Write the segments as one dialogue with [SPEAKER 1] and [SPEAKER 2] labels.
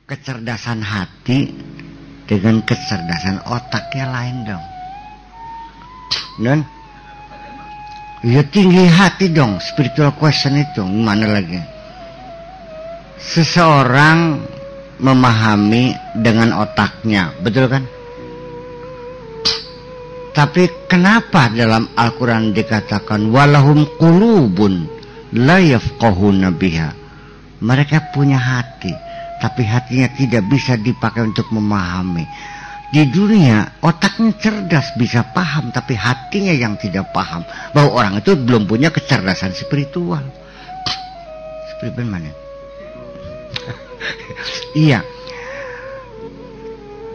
[SPEAKER 1] Kecerdasan hati dengan kecerdasan otaknya lain dong. Dan ya tinggi hati dong, spiritual question itu gimana lagi? Seseorang memahami dengan otaknya, betul kan? Tapi kenapa dalam Al-Quran dikatakan walahum qulubun la yafqahuna biha? Mereka punya hati, tapi hatinya tidak bisa dipakai untuk memahami. Di dunia otaknya cerdas, bisa paham, tapi hatinya yang tidak paham. Bahwa orang itu belum punya kecerdasan spiritual. Spiritual mana? Iya.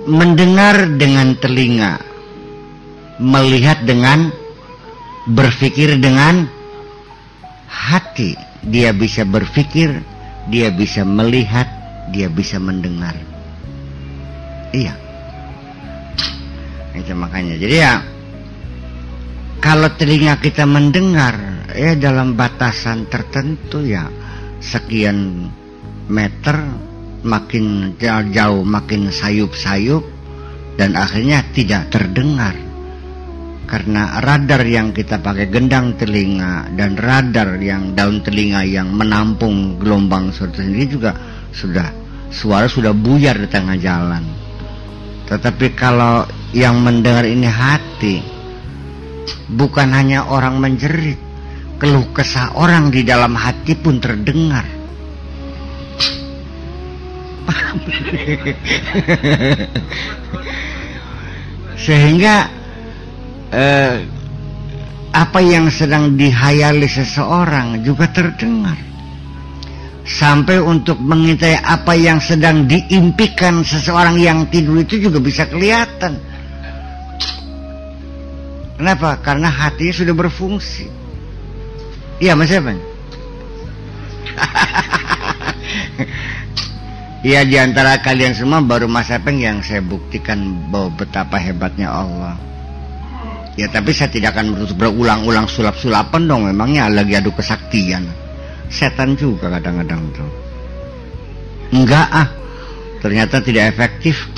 [SPEAKER 1] Mendengar dengan telinga, melihat dengan, berpikir dengan hati. Dia bisa berpikir, dia bisa melihat, dia bisa mendengar. Iya. Itu makanya. Jadi ya, kalau telinga kita mendengar ya dalam batasan tertentu ya, sekian meter, makin jauh makin sayup-sayup, dan akhirnya tidak terdengar. Karena radar yang kita pakai, gendang telinga dan radar yang daun telinga yang menampung gelombang suara sendiri juga suara sudah buyar di tengah jalan. Tetapi kalau yang mendengar ini hati, bukan hanya orang menjerit, keluh kesah orang di dalam hati pun terdengar. Sehingga apa yang sedang dihayali seseorang juga terdengar. Sampai untuk mengintai apa yang sedang diimpikan seseorang yang tidur itu juga bisa kelihatan. Kenapa? Karena hatinya sudah berfungsi. Iya Mas Evan? Iya, diantara kalian semua baru Mas Evan yang saya buktikan bahwa betapa hebatnya Allah. Ya tapi saya tidak akan berulang-ulang sulap-sulapan dong. Memangnya lagi adu kesaktian. Setan juga kadang-kadang tuh. Enggak ternyata tidak efektif.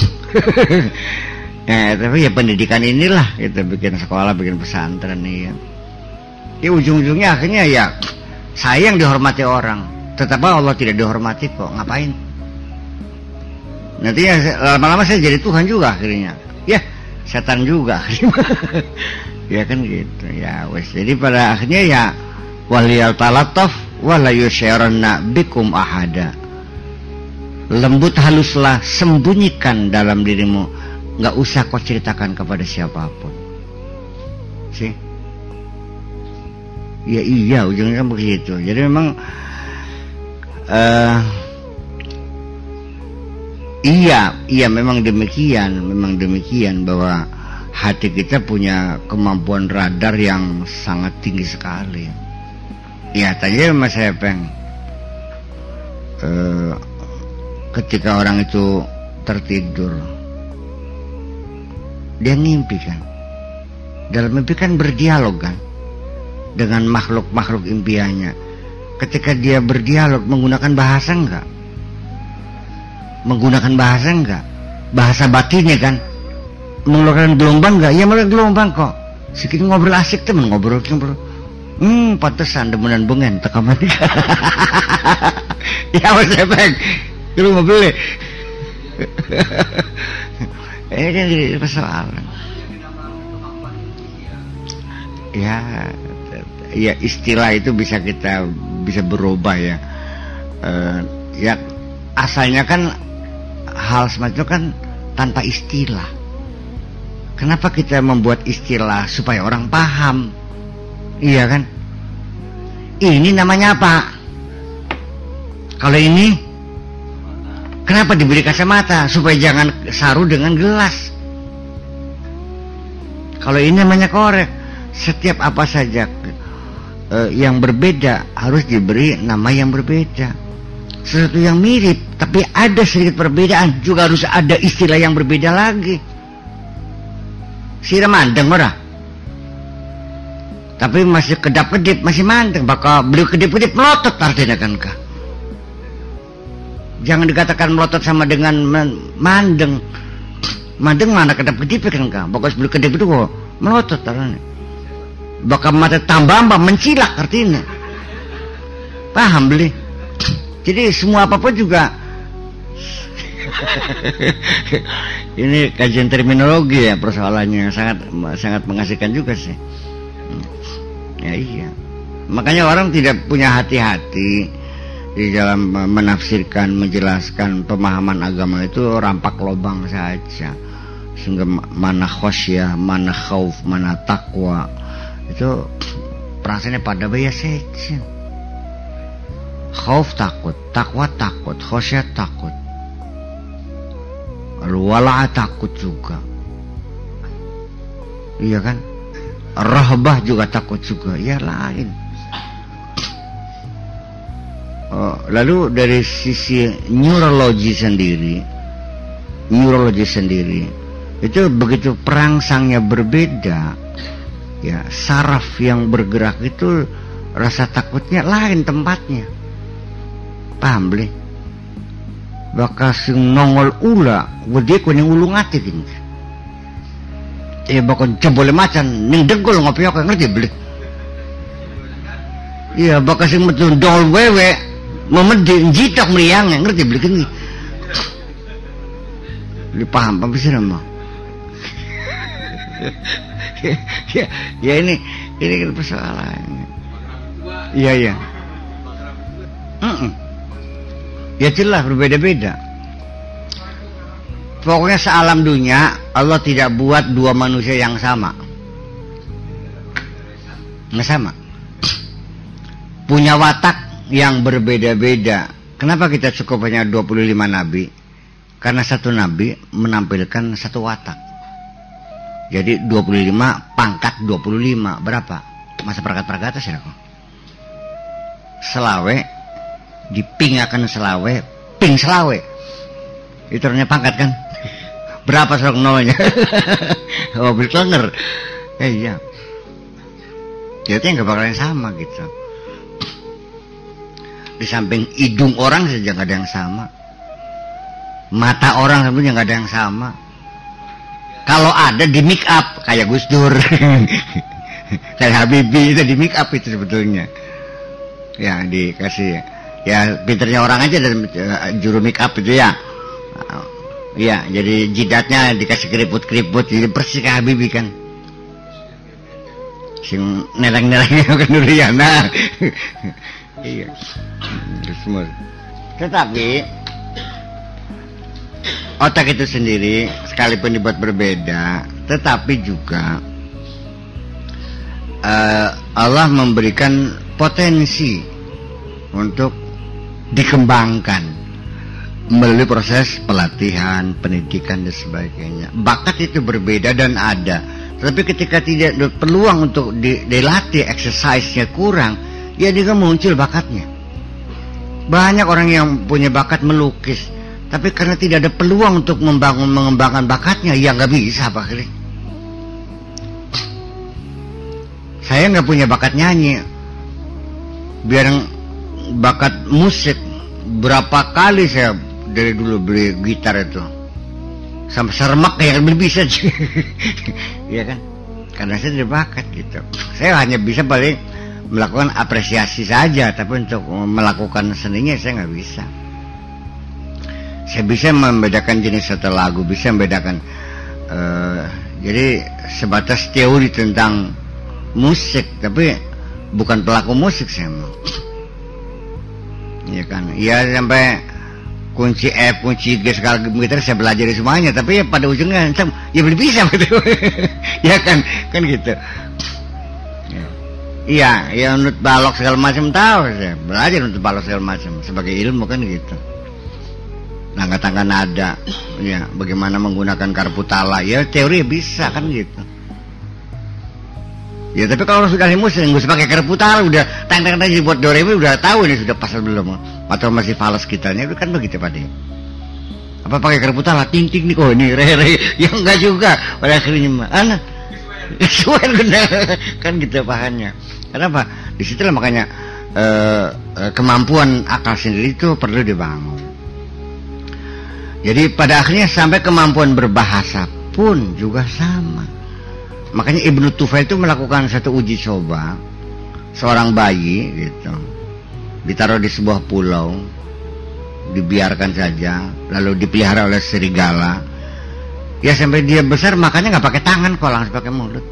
[SPEAKER 1] Ya, tapi ya pendidikan inilah kita bikin sekolah, bikin pesantren nih ya. Ya ujung-ujungnya akhirnya ya saya yang dihormati orang, tetapi Allah tidak dihormati kok. Ngapain? Nanti ya lama-lama saya jadi Tuhan juga akhirnya. Ya setan juga. Ya kan gitu ya wes. Jadi pada akhirnya ya waliyal talataf wala yusyaranna bikum ahada. Lembut haluslah, sembunyikan dalam dirimu, nggak usah kau ceritakan kepada siapapun. Sih? Ya iya, ujungnya kan begitu. Jadi memang iya memang demikian bahwa hati kita punya kemampuan radar yang sangat tinggi sekali. Ya tadi Mas Epeng, ketika orang itu tertidur, dia ngimpi kan. Dalam mimpi kan berdialog kan dengan makhluk-makhluk impiannya. Ketika dia berdialog menggunakan bahasa enggak? Menggunakan bahasa enggak? Bahasa batinnya kan? Mengeluarkan gelombang enggak? Ya mengeluarkan gelombang kok. Sedikit ngobrol asik temen, ngobrol. Pantesan demenan bengen teka mereka. Ya Mas Epeng, lu mau beli? Ini kan jadi persoalan. Ya istilah itu bisa berubah ya. Ya asalnya kan hal semacam itu kan tanpa istilah. Kenapa kita membuat istilah supaya orang paham? Iya kan? Ini namanya apa? Kalau ini kenapa diberi kacamata? Supaya jangan saru dengan gelas. Kalau ini namanya korek. Setiap apa saja yang berbeda harus diberi nama yang berbeda. sesuatu yang mirip, tapi ada sedikit perbedaan, juga harus ada istilah yang berbeda lagi. Sira mandeng ora, tapi masih kedap-kedip, masih mandeng, bakal beliau kedip-kedip melotot artinya kan kah? Jangan dikatakan melotot sama dengan mandeng. Mandeng mana kedap-kedip kan kah? Bakal beliau kedip itu kok melotot artinya. Bakal mata tambah mencilak artinya. Paham beli? Jadi semua apapun juga ini kajian terminologi ya, persoalannya sangat mengasihkan juga sih. Ya iya. Makanya orang tidak punya hati-hati di dalam menafsirkan, menjelaskan pemahaman agama itu rampak lobang saja. Sehingga mana khosyah, mana khauf, mana takwa itu perasaannya pada baya saja. Khauf takut, takwa takut, khosyah takut, wala takut juga, iya kan? Rahbah juga takut juga, ya lain. Lalu dari sisi neurologi sendiri itu begitu perangsangnya berbeda, ya saraf yang bergerak itu rasa takutnya lain tempatnya. Paham beli? Bakal sing nongol ula, gede kuning ulung ati gini. Bakal jebole macan, ning dengkul ngopi aku ngerti beli? Iya, bakal sing metu dongol wewe, memedin jitak meriangnya ngerti beli gini? Beli paham apa sih nama? Ya ini kan persoalannya. Iya. Ya jelas berbeda-beda. Pokoknya sealam dunia Allah tidak buat dua manusia yang sama. Nggak sama. Punya watak yang berbeda-beda. Kenapa kita cukup hanya 25 nabi? Karena satu nabi menampilkan satu watak. Jadi 25 pangkat 25 berapa? Masa perangkat-perangkat atas ya kok. Selawe dipingakan selawe, ping selawe. Itu namanya pangkat kan? Berapa sok nolnya? Oh, berkenger. Iya. Jadi nggak bakalan sama gitu. Di samping hidung orang saja nggak ada yang sama. Mata orang sebenarnya nggak ada yang sama. Kalau ada di make up kayak Gus Dur, kayak Habibie itu di make up itu sebetulnya. Ya dikasih. Ya pinternya orang aja dari juru make up itu ya. Iya, jadi jidatnya dikasih keriput-keriput jadi persis kayak Habibie kan. Sing neleng-nelengnya kan durian. Nah. Iya. Semua. Tetapi otak itu sendiri sekalipun dibuat berbeda, tetapi juga Allah memberikan potensi untuk dikembangkan melalui proses pelatihan, pendidikan dan sebagainya. Bakat itu berbeda dan ada, tapi ketika tidak ada peluang untuk dilatih, exercise-nya kurang, ya dia muncul bakatnya. Banyak orang yang punya bakat melukis, tapi karena tidak ada peluang untuk mengembangkan bakatnya, ya nggak bisa Pak Kri. Saya nggak punya bakat nyanyi, biar bakat musik. Berapa kali saya dari dulu beli gitar itu sampai seremak kayak belum bisa. Iya kan, karena saya tidak bakat gitu. Saya hanya bisa paling melakukan apresiasi saja, tapi untuk melakukan seninya saya nggak bisa. Saya bisa membedakan jenis satu lagu, bisa membedakan jadi sebatas teori tentang musik, tapi bukan pelaku musik saya mau. Iya kan, ya sampai kunci F, kunci G segala gitar saya belajar semuanya, tapi ya pada ujungnya ya belum bisa betul. Ya kan gitu. Iya, ya nut balok segala macam tahu saya, belajar nut balok segala macam sebagai ilmu kan gitu. Tangga-tangga nada, ya bagaimana menggunakan karputala, ya teori bisa kan gitu. Ya tapi kalau sudah muslim nggak usah pakai kerputar, udah tang-tang buat Doremi udah tahu ini sudah pasal belum, atau masih falas kitanya itu kan begitu Pak. Apa pakai kerputar lah ting nih kok ini re yang enggak juga pada akhirnya mah anak sesuai benar kan gitu pahannya. Kenapa? Di situ lah makanya kemampuan akal sendiri itu perlu dibangun. Jadi pada akhirnya sampai kemampuan berbahasa pun juga sama. Makanya Ibnu Tufail itu melakukan satu uji coba, seorang bayi gitu ditaruh di sebuah pulau, dibiarkan saja, lalu dipelihara oleh serigala. Ya sampai dia besar makanya nggak pakai tangan kok, langsung pakai mulut.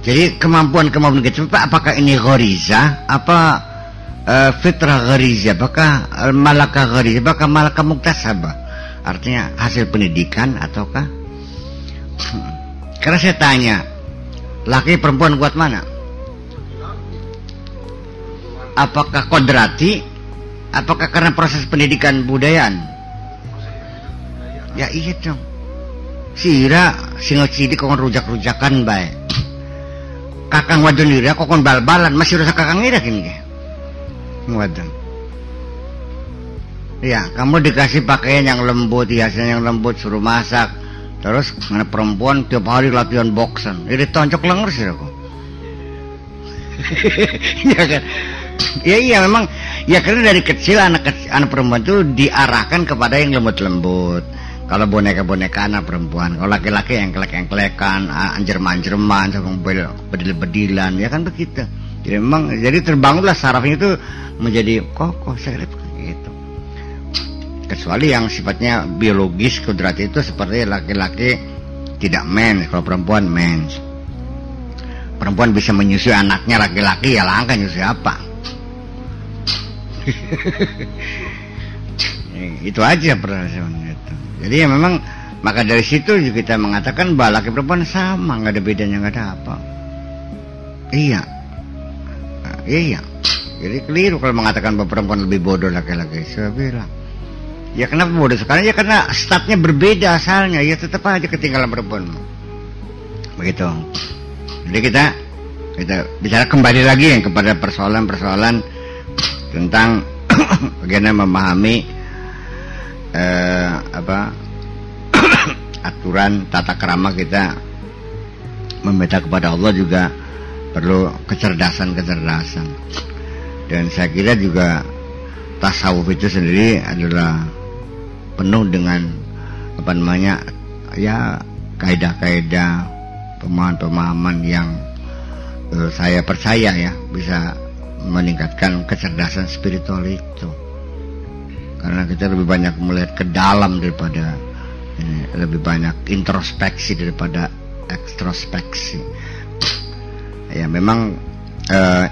[SPEAKER 1] Jadi kemampuan gitu, apakah ini ghariza, apa fitrah ghariza, apakah malakah ghariza, apakah malakah muktasabah? Artinya hasil pendidikan ataukah? Karena saya tanya, laki perempuan kuat mana? Apakah kodrati? Apakah karena proses pendidikan budayaan? Ya iya dong. Sira singot sidik kokon rujak-rujakan bae. Kakang wadon ira kokon bal-balan masih rasa kakang ira kini ke. Wadon. Ya, kamu dikasih pakaian yang lembut, hiasan yang lembut, suruh masak. Terus mana perempuan tiap hari latihan boksan, jadi tonjok lenger sih aku. Iya kan? Ya iya memang. Ya karena dari kecil anak perempuan itu diarahkan kepada yang lembut-lembut. Kalau boneka-boneka anak perempuan, kalau laki-laki yang kelek-kelekan, anjer-manjerman, sama bedil-bedilan, ya kan begitu. Jadi memang jadi terbangunlah sarafnya itu menjadi kokoh sekali gitu. Kecuali yang sifatnya biologis kodrat itu seperti laki-laki tidak mens, kalau perempuan mens. Perempuan bisa menyusui anaknya, laki-laki ya langka nyusui apa. Itu aja perasaan itu. Jadi ya memang maka dari situ kita mengatakan bahwa laki perempuan sama, nggak ada bedanya, nggak ada apa. Iya, iya. Jadi keliru kalau mengatakan bahwa perempuan lebih bodoh laki-laki. Saya bilang. Ya kenapa bodoh sekarang? Ya karena statnya berbeda asalnya. Ya tetap aja ketinggalan perempuan. Begitu. Jadi kita bicara kembali lagi yang kepada persoalan-persoalan tentang bagaimana memahami aturan tata krama kita meminta kepada Allah juga perlu kecerdasan. Dan saya kira juga tasawuf itu sendiri adalah penuh dengan ya kaidah-kaidah, pemahaman-pemahaman yang saya percaya ya bisa meningkatkan kecerdasan spiritual itu. Karena kita lebih banyak melihat ke dalam daripada lebih banyak introspeksi daripada ekstrospeksi. Ya memang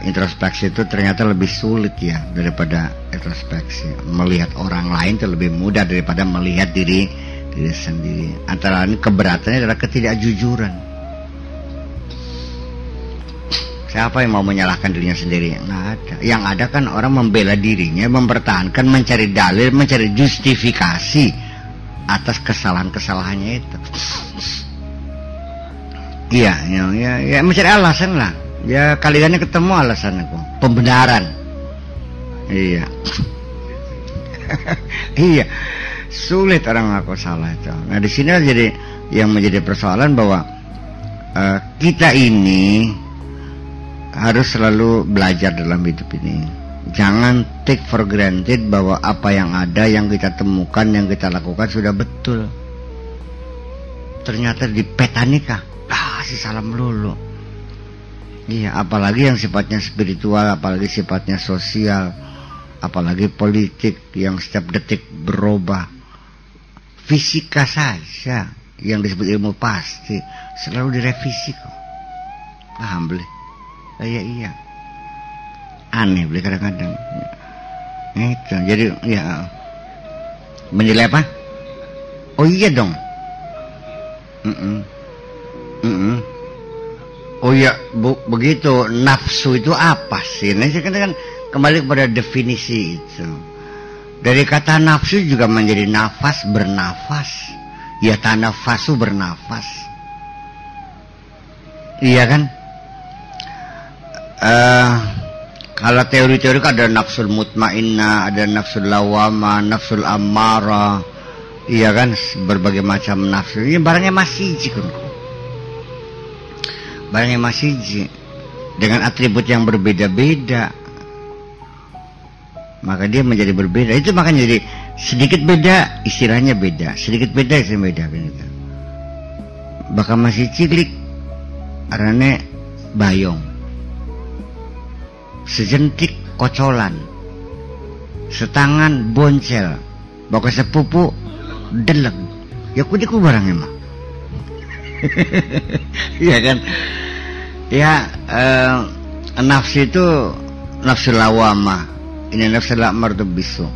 [SPEAKER 1] introspeksi itu ternyata lebih sulit ya daripada introspeksi. Melihat orang lain itu lebih mudah daripada melihat diri sendiri. Antara lain keberatannya adalah ketidakjujuran. Siapa yang mau menyalahkan dirinya sendiri? Nggak ada. Yang ada kan orang membela dirinya, mempertahankan, mencari dalil, mencari justifikasi atas kesalahan-kesalahannya itu. Iya, mencari alasan lah. Ya kaliannya ketemu alasannya kok, pembenaran. Iya. Iya. Sulit orang ngaku salah itu. Nah di sini jadi yang menjadi persoalan bahwa kita ini harus selalu belajar dalam hidup ini. Jangan take for granted bahwa apa yang ada, yang kita temukan, yang kita lakukan sudah betul. Ternyata di petanika si salah melulu. Iya, apalagi yang sifatnya spiritual, apalagi sifatnya sosial, apalagi politik yang setiap detik berubah. Fisika saja yang disebut ilmu pasti selalu direvisi kok. Paham beli? Iya. Aneh beli kadang-kadang. Itu jadi ya menilai apa? Oh iya dong. Oh ya, begitu. Nafsu itu apa sih? Nah, saya kan kembali kepada definisi itu. Dari kata nafsu juga menjadi nafas, bernafas. Ya tanafasu bernafas. Iya kan? Kalau teori-teori kan ada nafsul mutmainnah, ada nafsul lawamah, nafsul ammarah, iya kan, berbagai macam nafsu. Ini barangnya masih kan, barangnya masih dengan atribut yang berbeda-beda, maka dia menjadi berbeda. Itu makanya jadi sedikit beda, istilahnya beda, sedikit beda, istilahnya beda. Gitu. Bahkan masih cilik, karena bayong. Sejentik kocolan, setangan boncel, bawa sepupu deleng. Ya kudiku barangnya mah. Iya kan? Ya nafsu itu nafsu lawamah. Ini nafsu la'mar tu bisu.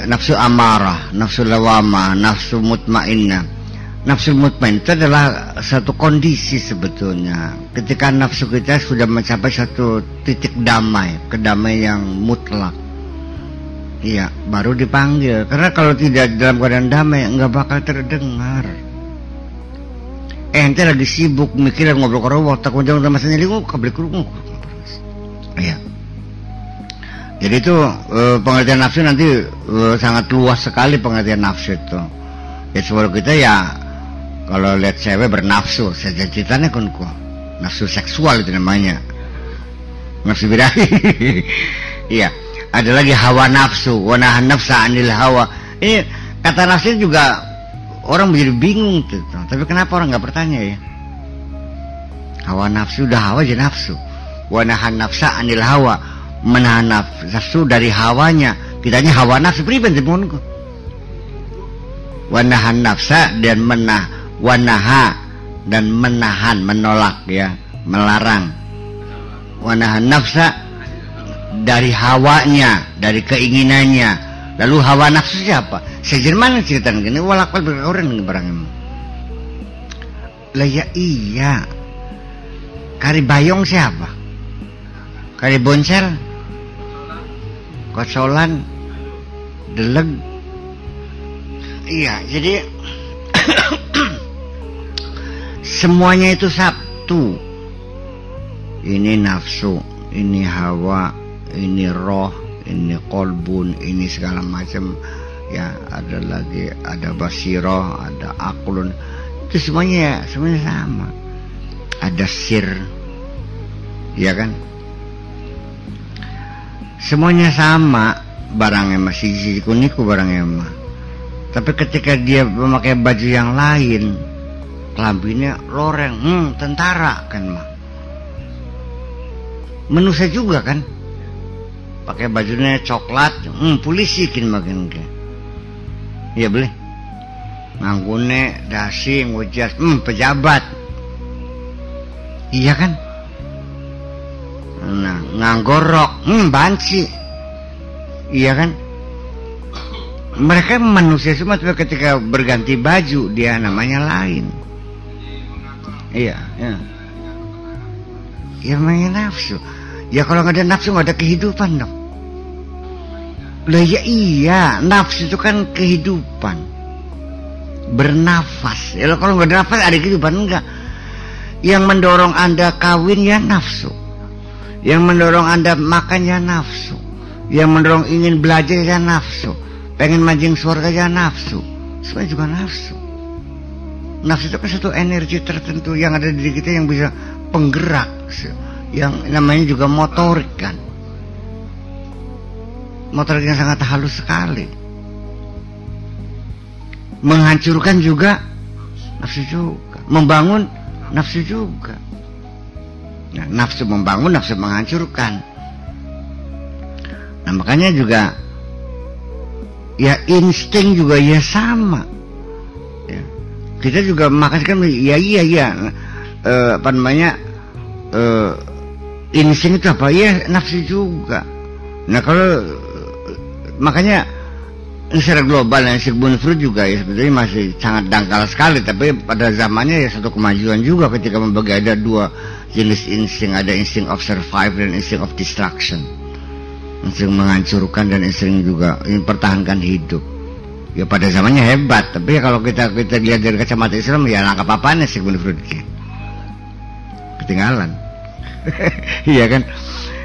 [SPEAKER 1] Nafsu amarah, nafsu lawamah, nafsu mutmainnah. Nafsu mutmain itu adalah satu kondisi sebetulnya. Ketika nafsu kita sudah mencapai satu titik damai, kedamaian yang mutlak, iya, baru dipanggil. Karena kalau tidak dalam keadaan damai, nggak bakal terdengar. Ente lagi sibuk mikir ngobrol kerowok, tak kunjung sama masanya lingu, kabel kerungu. Iya. Jadi itu pengertian nafsu nanti sangat luas sekali pengertian nafsu itu. Ya sebelum kita ya. Kalau lihat cewek bernafsu, saja ceritanya kan nafsu seksual itu namanya, nafsu birahi. Iya, ada lagi hawa nafsu, wanahan nafsa anil hawa. Ini kata nafsu juga orang menjadi bingung tuh. Tapi kenapa orang nggak bertanya ya? Hawa nafsu, udah hawa aja nafsu. Wanahan nafsa anil hawa, menahan nafsu dari hawanya. Kitanya hawa nafsu pribadi temanku. Wanahan nafsa dan wanaha dan menahan, menolak ya, melarang. Wanahan nafsa dari hawanya, dari keinginannya. Lalu hawa nafsu siapa? Sejerman ceritakan gini, walakal berkoran barangnya. Lah ya iya. Kari bayong siapa? Kari boncel, kocolan, deleg. Iya, jadi semuanya itu Sabtu. Ini nafsu, ini hawa, ini roh, ini kolbun, ini segala macam. Ya, ada lagi, ada basiroh, ada aklun. Itu semuanya sama. Ada sir, ya kan? Semuanya sama, barangnya masih kuniku barangnya mah. Tapi ketika dia memakai baju yang lain, kelambinya loreng, tentara kan mah. Manusia juga kan, pakai bajunya coklat, polisi kan makin ke. Iya boleh. Nganggune dasi ngujas, pejabat. Iya kan? Nah, nganggorok, banci. Iya kan? Mereka manusia semua, tapi ketika berganti baju dia namanya lain. Iya, ya. Ya namanya nafsu. Ya kalau nggak ada nafsu nggak ada kehidupan dong. Lah ya iya, nafsu itu kan kehidupan. Bernafas. Ya kalau nggak ada nafas ada kehidupan enggak? Yang mendorong Anda kawin ya nafsu. Yang mendorong Anda makan ya nafsu. Yang mendorong ingin belajar ya nafsu. Pengen mancing surga ya nafsu. Semua juga nafsu. Nafsu itu kan satu energi tertentu yang ada di diri kita yang bisa penggerak, yang namanya juga motorik kan. Motorik yang sangat halus sekali. Menghancurkan juga nafsu juga. Membangun nafsu juga. Nah, nafsu membangun, nafsu menghancurkan. Nah makanya juga ya insting juga ya sama ya. Kita juga makanya kan iya apa namanya insting itu apa ya, nafsu juga. Nah kalau makanya secara global yang Sigmund Freud juga ya sebetulnya masih sangat dangkal sekali, tapi pada zamannya ya satu kemajuan juga ketika membagi ada dua jenis insting, ada insting of survival dan insting of destruction. Insting menghancurkan dan insting juga mempertahankan hidup. Ya pada zamannya hebat, tapi ya kalau kita lihat dari kacamata Islam ya langkah apaan Sigmund Freud. ketinggalan. Iya kan?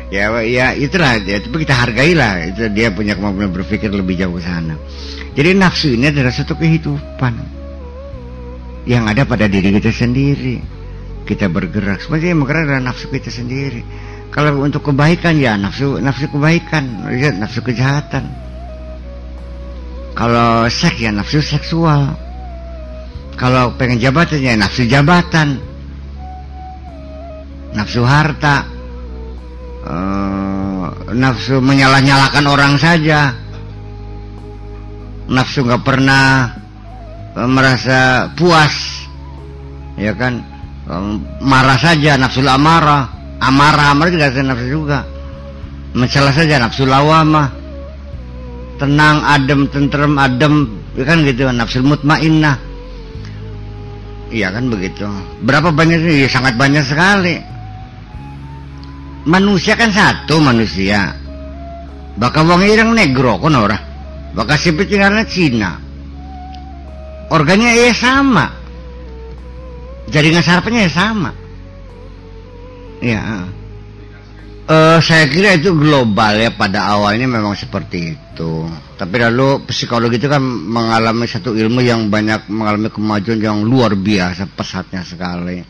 [SPEAKER 1] Ya itulah ya, tapi kita hargailah itu, dia punya kemampuan berpikir lebih jauh ke sana. Jadi nafsu ini adalah satu kehidupan yang ada pada diri kita sendiri. Kita bergerak, sebenarnya yang bergerak adalah nafsu kita sendiri. Kalau untuk kebaikan ya nafsu kebaikan, ya, nafsu kejahatan. Kalau seks ya nafsu seksual. Kalau pengen jabatan ya nafsu jabatan, nafsu harta, nafsu menyalah-nyalahkan orang saja, nafsu nggak pernah merasa puas, ya kan, marah saja nafsu amarah juga nafsu juga, mencela saja nafsu lawamah, tenang, adem, tentrem, adem, ya kan gitu, nafsu mutmainnah. Iya kan begitu. Berapa banyak sih? Sangat banyak sekali. Manusia kan satu manusia. Baka wong irang negro kon ora. Baka sipit tinggalnya Cina. Organnya ya sama. Jaringan sarafnya ya sama. Ya. Saya kira itu global ya, pada awalnya memang seperti itu. Tapi lalu psikologi itu kan mengalami satu ilmu yang banyak mengalami kemajuan yang luar biasa pesatnya sekali.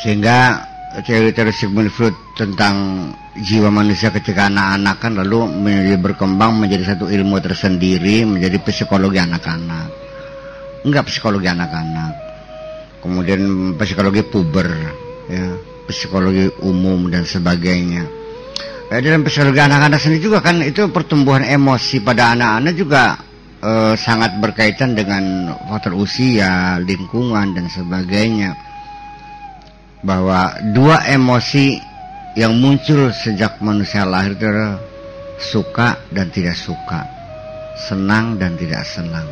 [SPEAKER 1] Sehingga teori-teori Sigmund Freud tentang jiwa manusia ketika anak-anak kan lalu berkembang menjadi satu ilmu tersendiri, menjadi psikologi anak-anak. Enggak psikologi anak-anak. Kemudian psikologi puber ya, psikologi umum dan sebagainya. Dalam psikologi anak-anak sendiri juga kan itu pertumbuhan emosi pada anak-anak juga sangat berkaitan dengan faktor usia, lingkungan dan sebagainya. Bahwa dua emosi yang muncul sejak manusia lahir itu adalah suka dan tidak suka, senang dan tidak senang.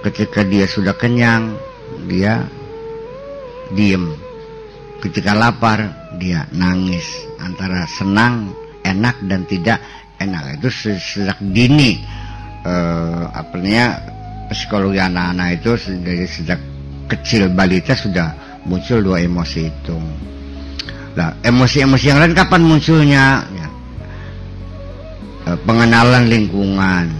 [SPEAKER 1] Ketika dia sudah kenyang, dia diem. Ketika lapar, dia nangis. Antara senang, enak dan tidak enak. Itu sejak dini psikologi anak-anak itu dari sejak kecil balita sudah muncul dua emosi itu. Nah, emosi-emosi yang lain kapan munculnya? Ya. Pengenalan lingkungan.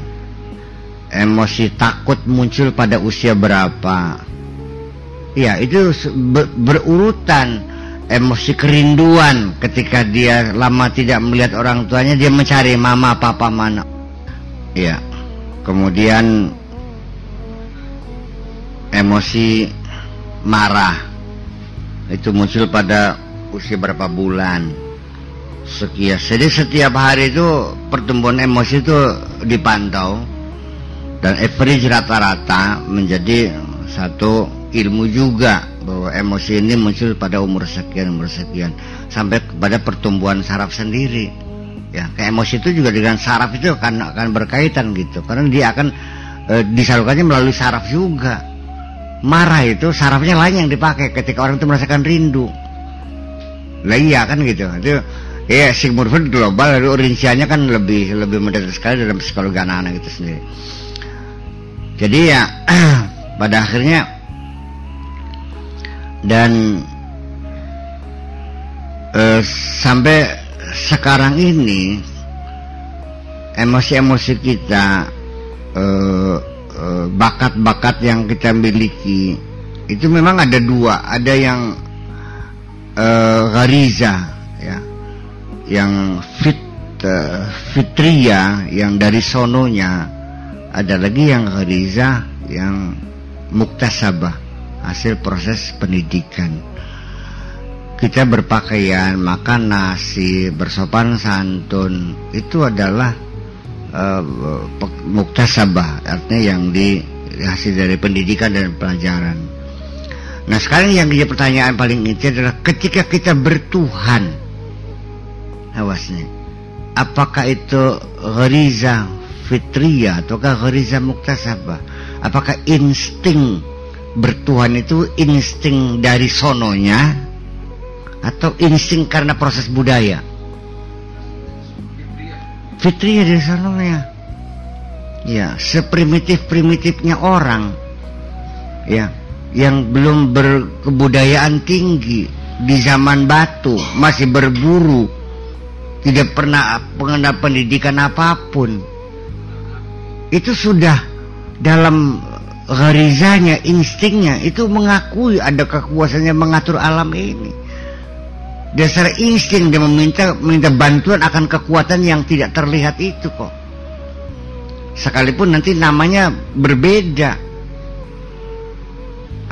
[SPEAKER 1] Emosi takut muncul pada usia berapa? Ya, itu berurutan. Emosi kerinduan ketika dia lama tidak melihat orang tuanya, dia mencari mama papa mana. Ya. Kemudian emosi marah itu muncul pada usia berapa bulan. Sekian. Jadi setiap hari itu pertumbuhan emosi itu dipantau dan average rata-rata menjadi satu ilmu juga, bahwa emosi ini muncul pada umur sekian sampai kepada pertumbuhan saraf sendiri. Ya, kayak emosi itu juga dengan saraf itu akan berkaitan gitu, karena dia akan disalurkannya melalui saraf juga. Marah itu sarafnya lain yang dipakai ketika orang itu merasakan rindu. Lah iya kan gitu. Itu ya Sigmund Freud global, lalu rinciannya kan lebih mendetail sekali dalam psikologi anak-anak itu sendiri. Jadi ya pada akhirnya dan sampai sekarang ini emosi-emosi kita, bakat-bakat yang kita miliki itu memang ada dua. Ada yang ghariza ya, yang fitria yang dari sononya. Ada lagi yang ghariza yang muktasabah, hasil proses pendidikan. Kita berpakaian, makan nasi, bersopan santun, itu adalah muktasabah, artinya yang hasil dari pendidikan dan pelajaran. Nah sekarang yang jadi pertanyaan paling inti adalah ketika kita bertuhan, awasnya, apakah itu ghariza fitria ataukah ghariza muktasabah? Apakah insting bertuhan itu insting dari sononya atau insting karena proses budaya? Fitria dari sononya. Ya, seprimitif-primitifnya orang. Ya, yang belum berkebudayaan tinggi, di zaman batu, masih berburu, tidak pernah mengenal pendidikan apapun, itu sudah dalam gharizanya, instingnya itu mengakui ada kekuasaannya mengatur alam ini. Dasar insting dia minta bantuan akan kekuatan yang tidak terlihat itu kok. Sekalipun nanti namanya berbeda.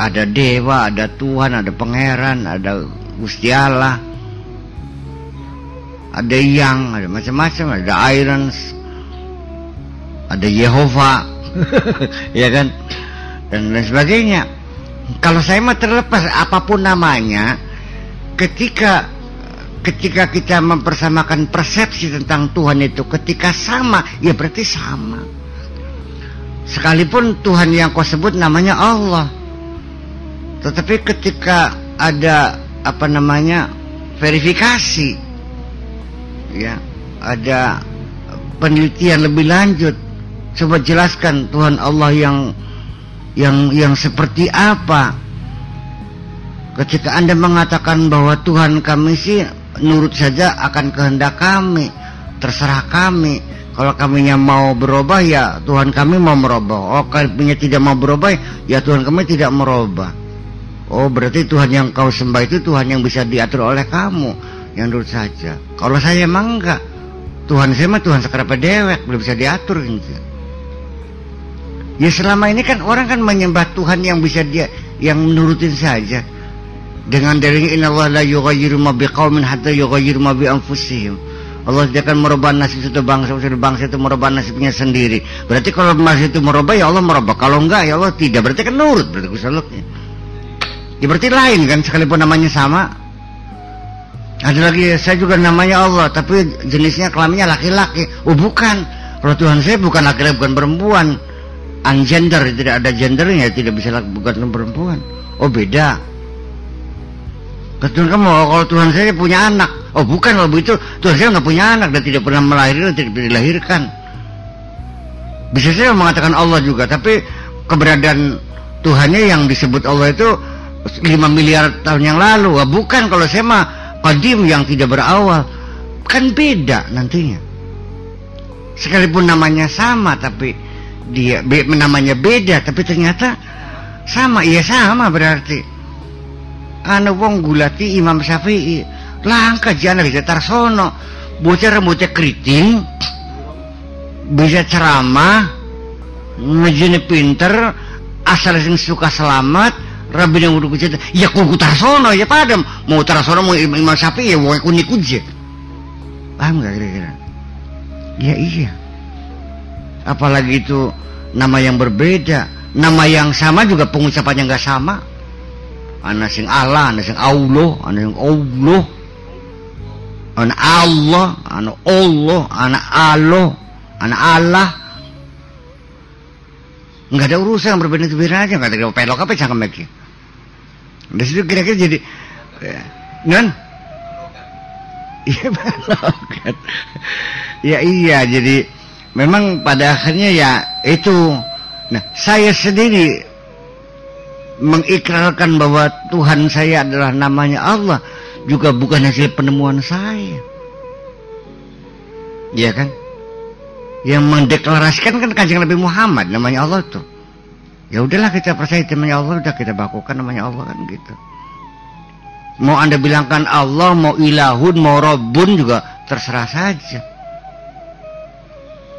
[SPEAKER 1] Ada dewa, ada Tuhan, ada pangeran, ada Gusti Allah, ada yang, ada macam-macam, ada Irons, ada Yehova, ya kan, dan lain sebagainya. Kalau saya mah terlepas apapun namanya, ketika kita mempersamakan persepsi tentang Tuhan itu, ketika sama, ya berarti sama. Sekalipun Tuhan yang kau sebut namanya Allah, tetapi ketika ada verifikasi, ya, ada penelitian lebih lanjut, coba jelaskan Tuhan Allah yang seperti apa. Ketika Anda mengatakan bahwa Tuhan kami sih nurut saja akan kehendak kami, terserah kami. Kalau kaminya mau berubah, ya Tuhan kami mau merubah. Oh, kaminya tidak mau berubah, ya Tuhan kami tidak merubah. Oh, berarti Tuhan yang kau sembah itu Tuhan yang bisa diatur oleh kamu, yang nurut saja. Kalau saya emang enggak, Tuhan saya mah Tuhan sekerapa dewek, belum bisa diatur gitu. Ya selama ini kan orang kan menyembah Tuhan yang bisa yang nurutin saja. Dengan dari innallaha la yughayyiru ma biqaumin hatta yughayyiru ma bi anfusihim. Allah tidak akan merubah nasib satu bangsa itu merubah nasibnya sendiri. Berarti kalau nasib itu merubah, ya Allah merubah. Kalau enggak, ya Allah tidak. Berarti kan nurut, berarti kusaluknya. Ya berarti lain kan, sekalipun namanya sama. Ada lagi, saya juga namanya Allah, tapi jenisnya kelaminnya laki-laki. Oh bukan, kalau Tuhan saya bukan laki-laki, bukan perempuan, ungender, tidak ada gendernya, tidak bisa bukan perempuan. Oh beda. Ketuhan kamu, kalau Tuhan saya punya anak. Oh bukan, kalau begitu Tuhan saya nggak punya anak dan tidak pernah melahirkan, tidak dilahirkan. Bisa saya mengatakan Allah juga, tapi keberadaan Tuhannya yang disebut Allah itu 5 miliar tahun yang lalu. Wah, bukan, kalau saya mah qadim yang tidak berawal. Kan beda nantinya. Sekalipun namanya sama, tapi dia namanya beda, tapi ternyata sama. Iya sama berarti. Anu wong gulati Imam Syafi'i, langka jana bisa tarsono, bocah rambutnya keriting, bisa ceramah, ngejene pinter, asal sing suka selamat, Rabbi yang udah kucet, ya kuku tarsono ya padam, mau tarsono mau Imam Syafi'i ya mau kunik kujet, paham gak kira-kira? Ya iya. Apalagi itu nama yang berbeda, nama yang sama juga pengucapannya nggak sama. Ana sing Allah, ana sing Allah, ana sing Allah, ana Allah, ana Allah, ana Allah, ana Allah. Nggak ada urusan berbeda-beda aja, nggak ada pelok apa cangkem lagi. Dari situ kira-kira jadi, non? Iya pelok kan? Ya iya, jadi memang pada akhirnya ya itu. Nah, saya sendiri mengikrarkan bahwa Tuhan saya adalah namanya Allah juga bukan hasil penemuan saya, ya kan? Yang mendeklarasikan kan Kanjeng Nabi Muhammad namanya Allah tuh. Ya udahlah kita percaya namanya Allah, udah kita bakukan namanya Allah kan gitu. Mau Anda bilangkan Allah, mau ilahun, mau Rabbun juga terserah saja.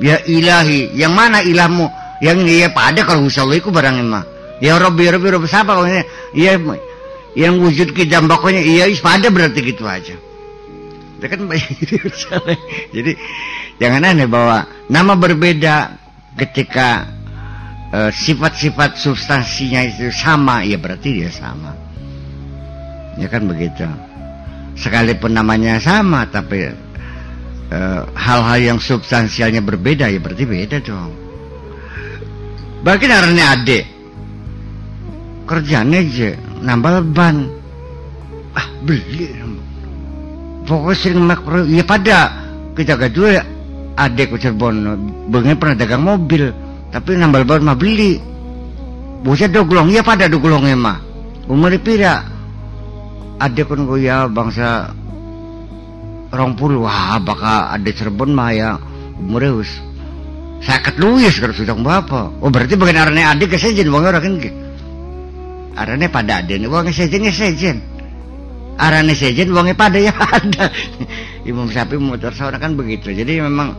[SPEAKER 1] Ya ilahi, yang mana ilahmu? Yang ini ya pada kalau insyaallah itu barang mah. Ya Rabbi siapa kalau ini? Ya yang wujud kita pokoknya iya pada berarti gitu aja. Itu kan jadi jangan aneh bahwa nama berbeda ketika sifat-sifat substansinya itu sama, ya berarti dia sama. Ya kan begitu. Sekalipun namanya sama tapi hal-hal yang substansialnya berbeda, ya berarti beda dong. Bagi narane adik kerjanya aja nambal ban, beli pokoknya sering makro. Ya pada kita kedua adik ke Cirebon bengen pernah dagang mobil tapi nambal ban mah beli bocah doglong ya pada doglongnya mah umur pira ada kan ya bangsa 20 wah bakal ada Cirebon mah ya umurnya wis 50 luwih kalau sudah bapak. Oh berarti bagian arane adik kesejen wong ora kan ge. Arane pada ada nih wong sejen. Arane sejen wonge pada ya ada. Imam Syafi'i motor saudara kan begitu. Jadi memang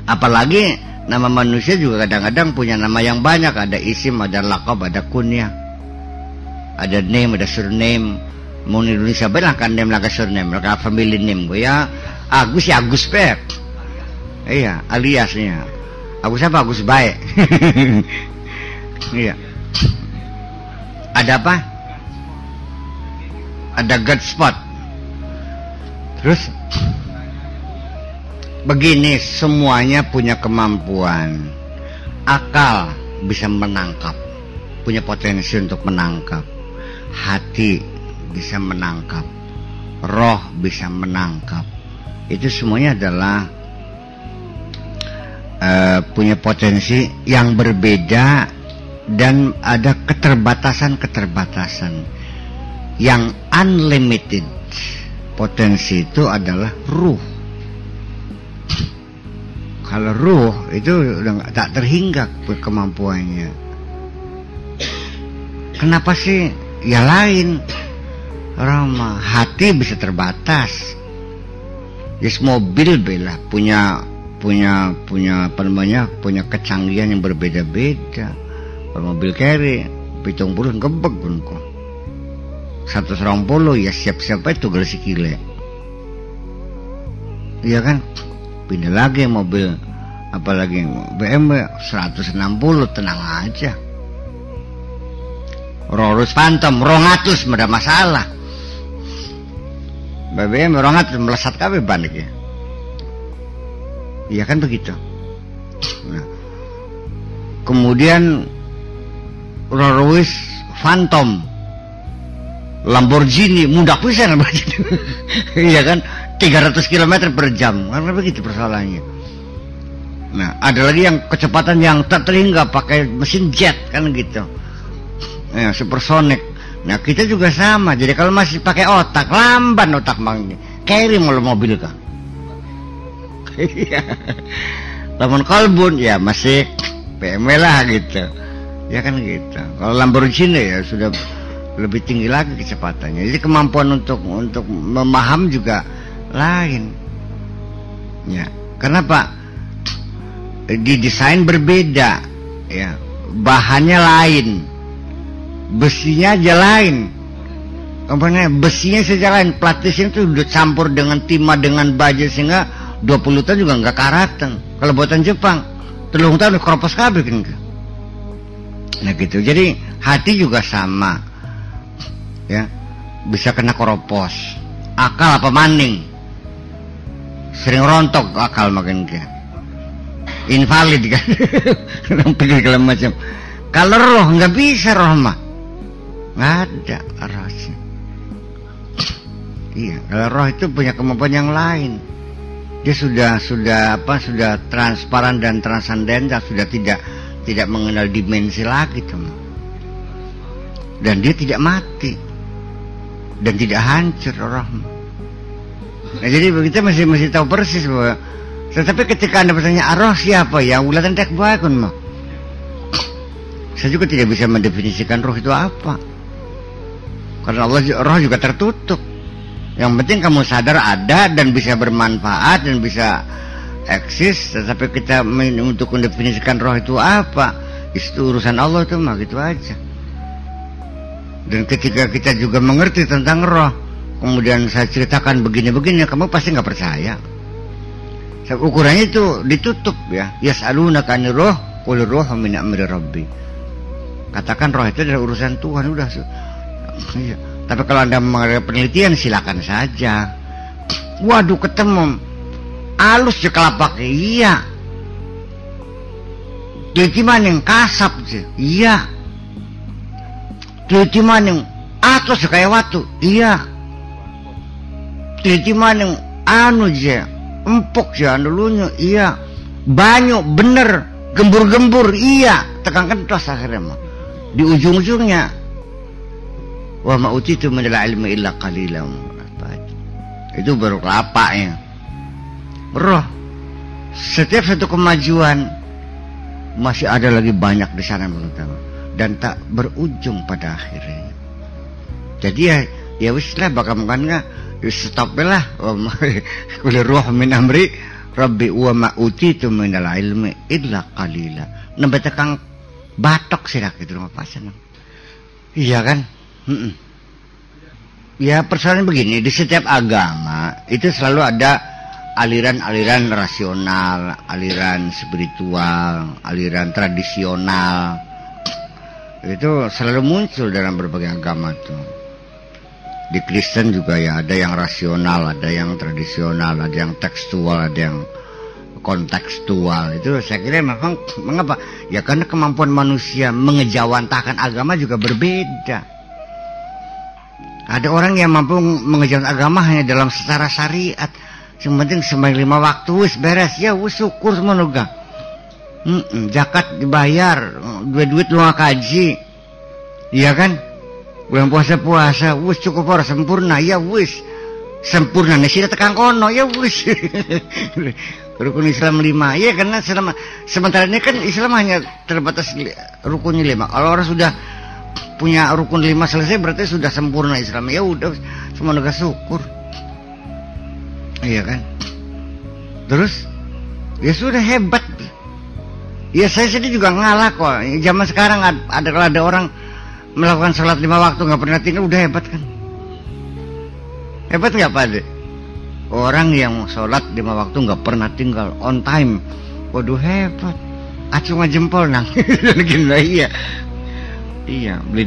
[SPEAKER 1] apalagi nama manusia juga kadang-kadang punya nama yang banyak, ada isim, ada laqab, ada kunyah. Ada name, ada surname. Mau di Indonesia banyak kan name laga surname, laga family name gue ya. Agus ya Agus Pep. Iya, aliasnya. Agus apa? Agus baik. Iya. Ada apa? Ada God spot. Terus begini, semuanya punya kemampuan. Akal bisa menangkap, punya potensi untuk menangkap. Hati bisa menangkap, roh bisa menangkap. Itu semuanya adalah punya potensi yang berbeda dan ada keterbatasan-keterbatasan. Yang unlimited potensi itu adalah ruh. Kalau ruh itu udah tak terhingga kemampuannya. Kenapa sih? Ya lain. Orang hati bisa terbatas. Yes, mobil bela punya apa namanya, punya kecanggihan yang berbeda-beda. Kalau mobil carry 70 gebek pun kok 120 ya siap-siap itu gelas sikile. Iya kan, pindah lagi mobil apalagi BMW 160 tenang aja. Rolls Phantom 200 tidak masalah. BMW 200 melesat kabeh ban iki. Iya kan begitu. Nah, kemudian Rolls Phantom, Lamborghini mudah pisan. Iya kan, 300 km per jam. Karena begitu persoalannya. Nah, ada lagi yang kecepatan yang tak terhingga pakai mesin jet kan gitu. Ya, supersonik. Nah, kita juga sama. Jadi kalau masih pakai otak, lamban otak bang. Carry mobil kan. Lamun kalbun ya masih BMW lah gitu. Ya kan gitu. Kalau Lamborghini ya sudah lebih tinggi lagi kecepatannya. Jadi kemampuan untuk memaham juga lain. Ya, kenapa? Didesain berbeda, ya. Bahannya lain. Besinya aja lain. Umpamanya besinya saja lain, plastisnya itu udah campur dengan timah dengan baja sehingga 20 tahun juga nggak karatan. Kalau buatan Jepang, 3 tahun udah keropos kabeh kan. Nah gitu. Jadi hati juga sama. Ya. Bisa kena keropos. Akal apa maning? Sering rontok akal makin ke. Invalid kan. Pikir segala macam. Kalau roh nggak bisa roh mah. Nggak ada rohnya. Iya, kalau roh itu punya kemampuan yang lain. Dia sudah transparan dan transandental, sudah tidak mengenal dimensi lagi teman. Dan dia tidak mati dan tidak hancur roh. Nah, jadi kita masih tahu persis bahwa, tetapi ketika Anda bertanya roh siapa ya, ulatan tak bakun mah. Saya juga tidak bisa mendefinisikan roh itu apa. Karena Allah roh juga tertutup. Yang penting kamu sadar ada dan bisa bermanfaat dan bisa eksis. Tetapi kita untuk mendefinisikan roh itu apa, itu urusan Allah itu mah gitu aja. Dan ketika kita juga mengerti tentang roh, kemudian saya ceritakan begini-begini, kamu pasti nggak percaya. Ukurannya itu ditutup ya. Yas'alunaka 'anir roh, qul ruhu min amri rabbi. Katakan roh itu adalah urusan Tuhan, udah. Iya. Tapi kalau Anda mengenai penelitian silakan saja. Waduh ketemu alus je kelapak, iya. Teliti maning kasap je, iya. Teliti maning atos kayak watu, iya. Teliti maning anu je empuk je andulunya, iya. Banyak bener gembur-gembur, iya. Tekan kentos akhirnya mah. di ujung-ujungnya wa ma utitu minal ilmi illa qalilan, itu baru kelapanya. Bro, setiap satu kemajuan masih ada lagi banyak di sana dan tak berujung pada akhirnya. Jadi ya wis lah, bakal makannya stop lah. Kul ruh min amri rabbi wa ma utitu minal ilmi illa qalila. Nembe tekang batok sih gitu rumah pasan. Iya kan? Ya persoalan begini, di setiap agama itu selalu ada aliran-aliran rasional, aliran spiritual, aliran tradisional. Itu selalu muncul dalam berbagai agama tuh. Di Kristen juga ya, ada yang rasional, ada yang tradisional, ada yang tekstual, ada yang kontekstual. Itu saya kira memang mengapa? Ya karena kemampuan manusia mengejawantahkan agama juga berbeda. Ada orang yang mampu mengejawantahkan agama hanya dalam secara syariat. Yang penting sembahyang 5 waktu wis beres, ya wis syukur semoga. Zakat dibayar, duit lu kaji. Iya kan? Bulan puasa wis cukup ora sempurna, ya wis. Sempurna sih tekan kono, ya wis. Rukun Islam 5. Ya karena sementara ini kan Islam hanya terbatas rukunnya 5. Kalau orang sudah punya rukun 5 selesai berarti sudah sempurna Islam. Ya udah semoga syukur. Iya kan? Terus ya sudah hebat. Ya saya sendiri juga ngalah kok. Zaman sekarang kalau ada orang melakukan sholat 5 waktu nggak pernah tinggal, udah hebat kan? Hebat nggak Pak Ade? Orang yang sholat 5 waktu nggak pernah tinggal, on time, waduh hebat. Acungan jempol nang. Iya. Iya, beli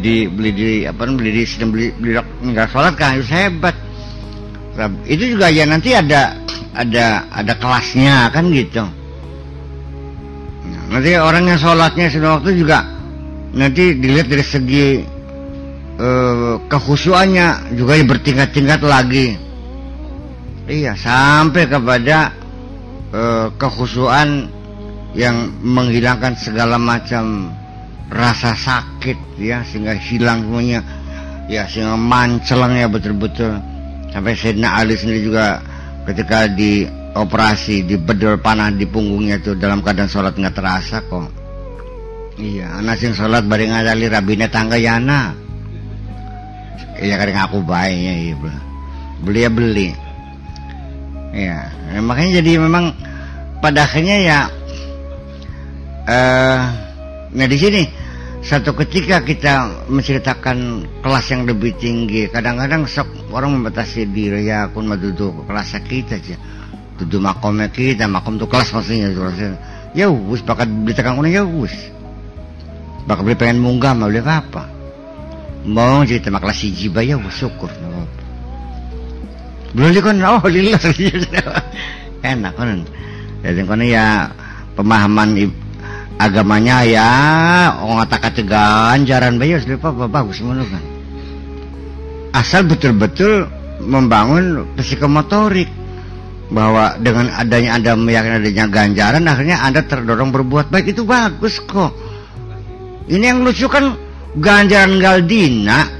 [SPEAKER 1] di nggak sholat kan harus hebat. Itu juga ya nanti ada kelasnya kan gitu. Nah, nanti orang yang sholatnya sudah waktu juga nanti dilihat dari segi kekhusyuannya juga ya bertingkat-tingkat lagi. Iya, sampai kepada kekhusyuan yang menghilangkan segala macam rasa sakit ya, sehingga hilang semuanya ya, sehingga manceleng ya betul-betul. Sampai Sayyidina Ali sendiri juga ketika dioperasi, dibedol panah di punggungnya itu dalam keadaan sholat nggak terasa kok. Iya, anak sing sholat bareng ngadali rabine tangga ya anak. Iya kadang aku baiknya iya beli. Iya, makanya jadi memang pada akhirnya ya nah di sini satu ketika kita menceritakan kelas yang lebih tinggi, kadang-kadang sok orang membatasi diri, ya aku mau duduk kelas kita aja, duduk makomnya kita, makom tuh kelas maksudnya. Ya wis bakal beli tekan ya wis, bakal beli pengen munggah mau beli apa? Mau cerita mak kelas hiji bayar syukur. Belum kan oh lillah enak kan. Jadi kan ya pemahaman agamanya ya orang kata ganjaran bayar sudah bagus menurut kan. Asal betul-betul membangun psikomotorik bahwa dengan adanya Anda meyakini adanya ganjaran, akhirnya Anda terdorong berbuat baik, itu bagus kok. Ini yang lucu kan ganjaran galdina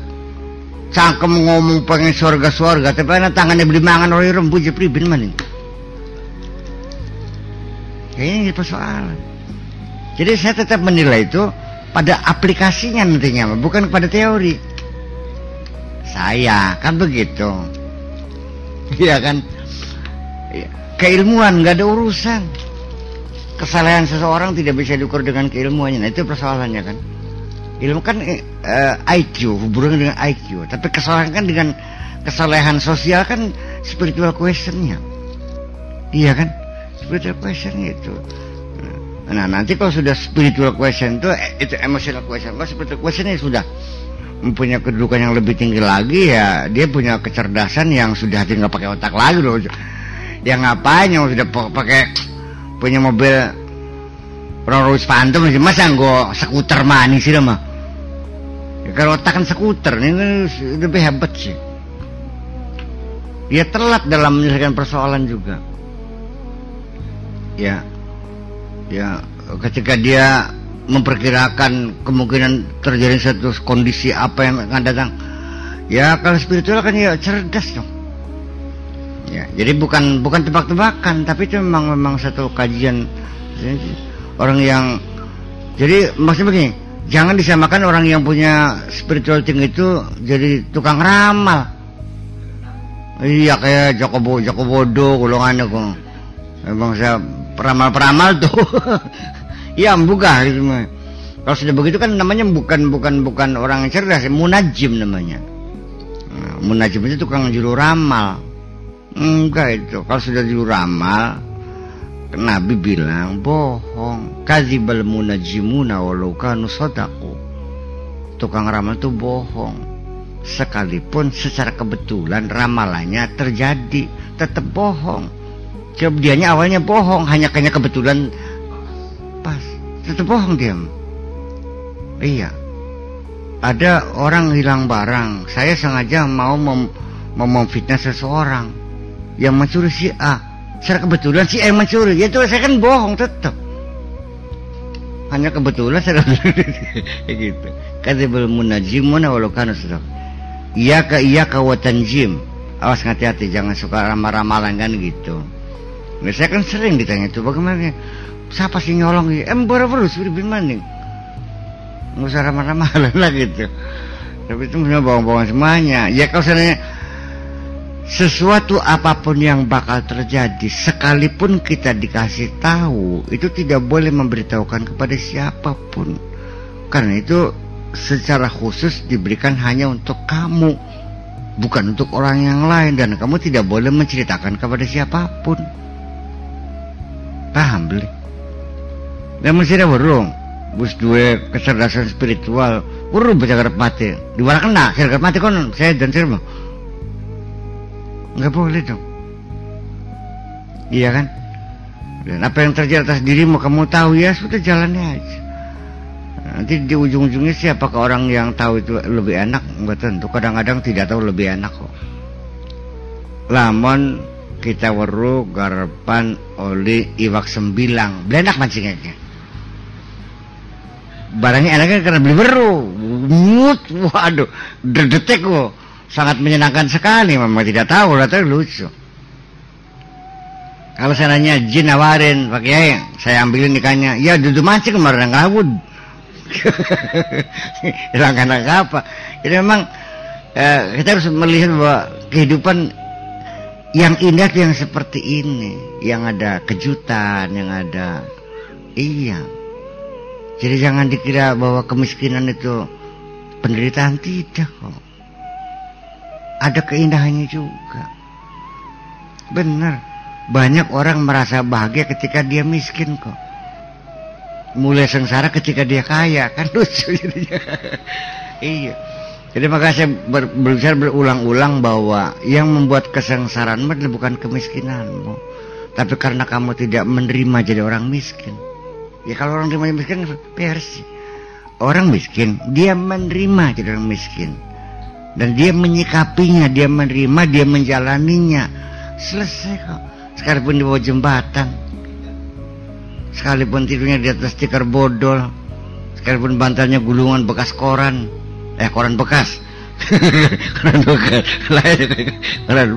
[SPEAKER 1] cangkem ngomong pengen surga tapi anak tangannya beli mangan oleh rembu jepri bin maning. Ini persoalan. Jadi saya tetap menilai itu pada aplikasinya nantinya, bukan pada teori. Saya kan begitu. Iya kan? Keilmuan nggak ada urusan. Kesalahan seseorang tidak bisa diukur dengan keilmuannya. Nah, itu persoalannya kan. Ilmu kan IQ, hubungan dengan IQ. Tapi kesalahan kan dengan kesalahan sosial kan spiritual questionnya. Iya kan? Spiritual questionnya itu. Nah nanti kalau sudah spiritual question itu emotional question. Kalau spiritual questionnya sudah mempunyai kedudukan yang lebih tinggi lagi, ya dia punya kecerdasan yang sudah nggak pakai otak lagi loh. Dia ngapain yang sudah pakai punya mobil Rolls Royce Phantom, masa nggak skuter manis sih mah? Ya, kalau otak kan skuter ini lebih hebat sih. Dia telat dalam menyelesaikan persoalan juga. Ya ketika dia memperkirakan kemungkinan terjadi satu kondisi apa yang akan datang. Ya kalau spiritual kan ya cerdas dong. Ya, jadi bukan tebak-tebakan, tapi itu memang satu kajian orang yang. Jadi maksudnya begini, jangan disamakan orang yang punya spiritual tinggi itu jadi tukang ramal. Iya kayak Joko Bodo golongannya kok. Emang saya peramal tuh. Iya bukan gitu mah. Kalau sudah begitu kan namanya bukan orang yang cerdas, munajim namanya. Nah, munajim itu tukang juru ramal. Enggak itu. Kalau sudah juru ramal, Nabi bilang bohong. Kadzibal munajimuna walau kanu shadaqu. Tukang ramal itu bohong. Sekalipun secara kebetulan ramalannya terjadi, tetap bohong. Coba dianya awalnya bohong, hanya kebetulan pas, tetap bohong dia. Iya. Ada orang hilang barang, saya sengaja mau memfitnah seseorang yang mencuri si A. Secara kebetulan si A yang mencuri, ya itu saya kan bohong tetap. Hanya kebetulan saya gitu. Kadzibul munajimuna walau kanu shadaqu. Iya wa tanjim. Awas hati-hati, jangan suka ramal-ramalan kan gitu. Nah, saya kan sering ditanya itu bagaimana siapa sih nyolong ya? Baru-baru sudah bimaning. Nggak usah ramal-ramalan lah gitu. Tapi itu semua bohong-bohong semuanya. Ya kalau seandainya sesuatu apapun yang bakal terjadi, sekalipun kita dikasih tahu, itu tidak boleh memberitahukan kepada siapapun. Karena itu secara khusus diberikan hanya untuk kamu, bukan untuk orang yang lain, dan kamu tidak boleh menceritakan kepada siapapun. Paham beli? Dan mesti ada burung bus dua kecerdasan spiritual burung baca garap mati di mana kena saya garap mati kon saya dan saya mah nggak boleh dong. Iya kan? Dan apa yang terjadi atas dirimu kamu tahu, ya sudah jalannya aja. Nanti di ujung-ujungnya siapakah orang yang tahu itu lebih enak? Nggak tentu, kadang-kadang tidak tahu lebih enak kok. Lamun kita weru garapan oli iwak sembilang belenak mancingnya. Barangnya enaknya karena beli weru mut, waduh detek kok, sangat menyenangkan sekali. Memang tidak tahu, tapi lucu. Kalau saya nanya jin nawarin Pak Kiai, saya ambilin ikannya, ya duduk mancing kemarin ngawud. Hilangkan apa? Jadi memang kita harus melihat bahwa kehidupan yang indah yang seperti ini, yang ada kejutan, yang ada iya. Jadi jangan dikira bahwa kemiskinan itu penderitaan, tidak kok. Ada keindahannya juga. Benar. Banyak orang merasa bahagia ketika dia miskin kok. Mulai sengsara ketika dia kaya, kan lucu jadinya. Iya. Jadi makanya saya berusaha berulang-ulang bahwa yang membuat kesengsaraan adalah bukan kemiskinanmu, tapi karena kamu tidak menerima jadi orang miskin. Ya kalau orang terima miskin versi. Orang miskin dia menerima jadi orang miskin, dan dia menyikapinya, dia menerima, dia menjalaninya. Selesai kok. Sekalipun di bawah jembatan, sekalipun tidurnya di atas tikar bodol, sekalipun bantalnya gulungan bekas koran bekas koran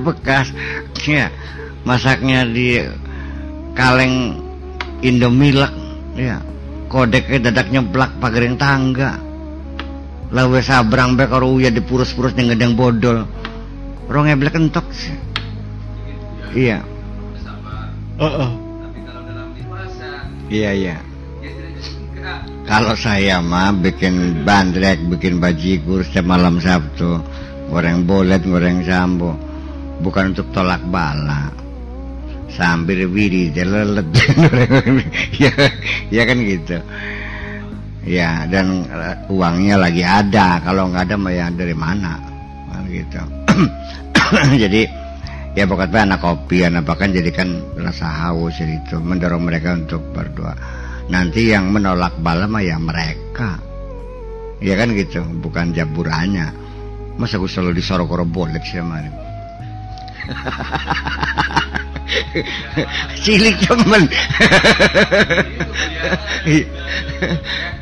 [SPEAKER 1] bekas ya, masaknya di kaleng Indomilk ya, kodeknya dadak nyeblak pagaring tangga, lawe sabrang be karo uya dipurus-purus yang gedang bodol rong ngeblek entok sih. Iya. Tapi kalau dalam puasa, iya. Kalau saya mah bikin bandrek, bikin bajigur setiap malam Sabtu, goreng bolet, goreng jambu, bukan untuk tolak bala. Sambil wiri jelelet, ya kan gitu. Ya, dan uangnya lagi ada. Kalau nggak ada, mah ya dari mana, gitu. Jadi ya pokoknya anak kopi, anak bahkan jadikan rasa haus itu, mendorong mereka untuk berdoa. Nanti yang menolak bala mah ya mereka, ya kan gitu, bukan jaburannya. Masa gue selalu disorok-sorok boleh sih sama Cilik temen.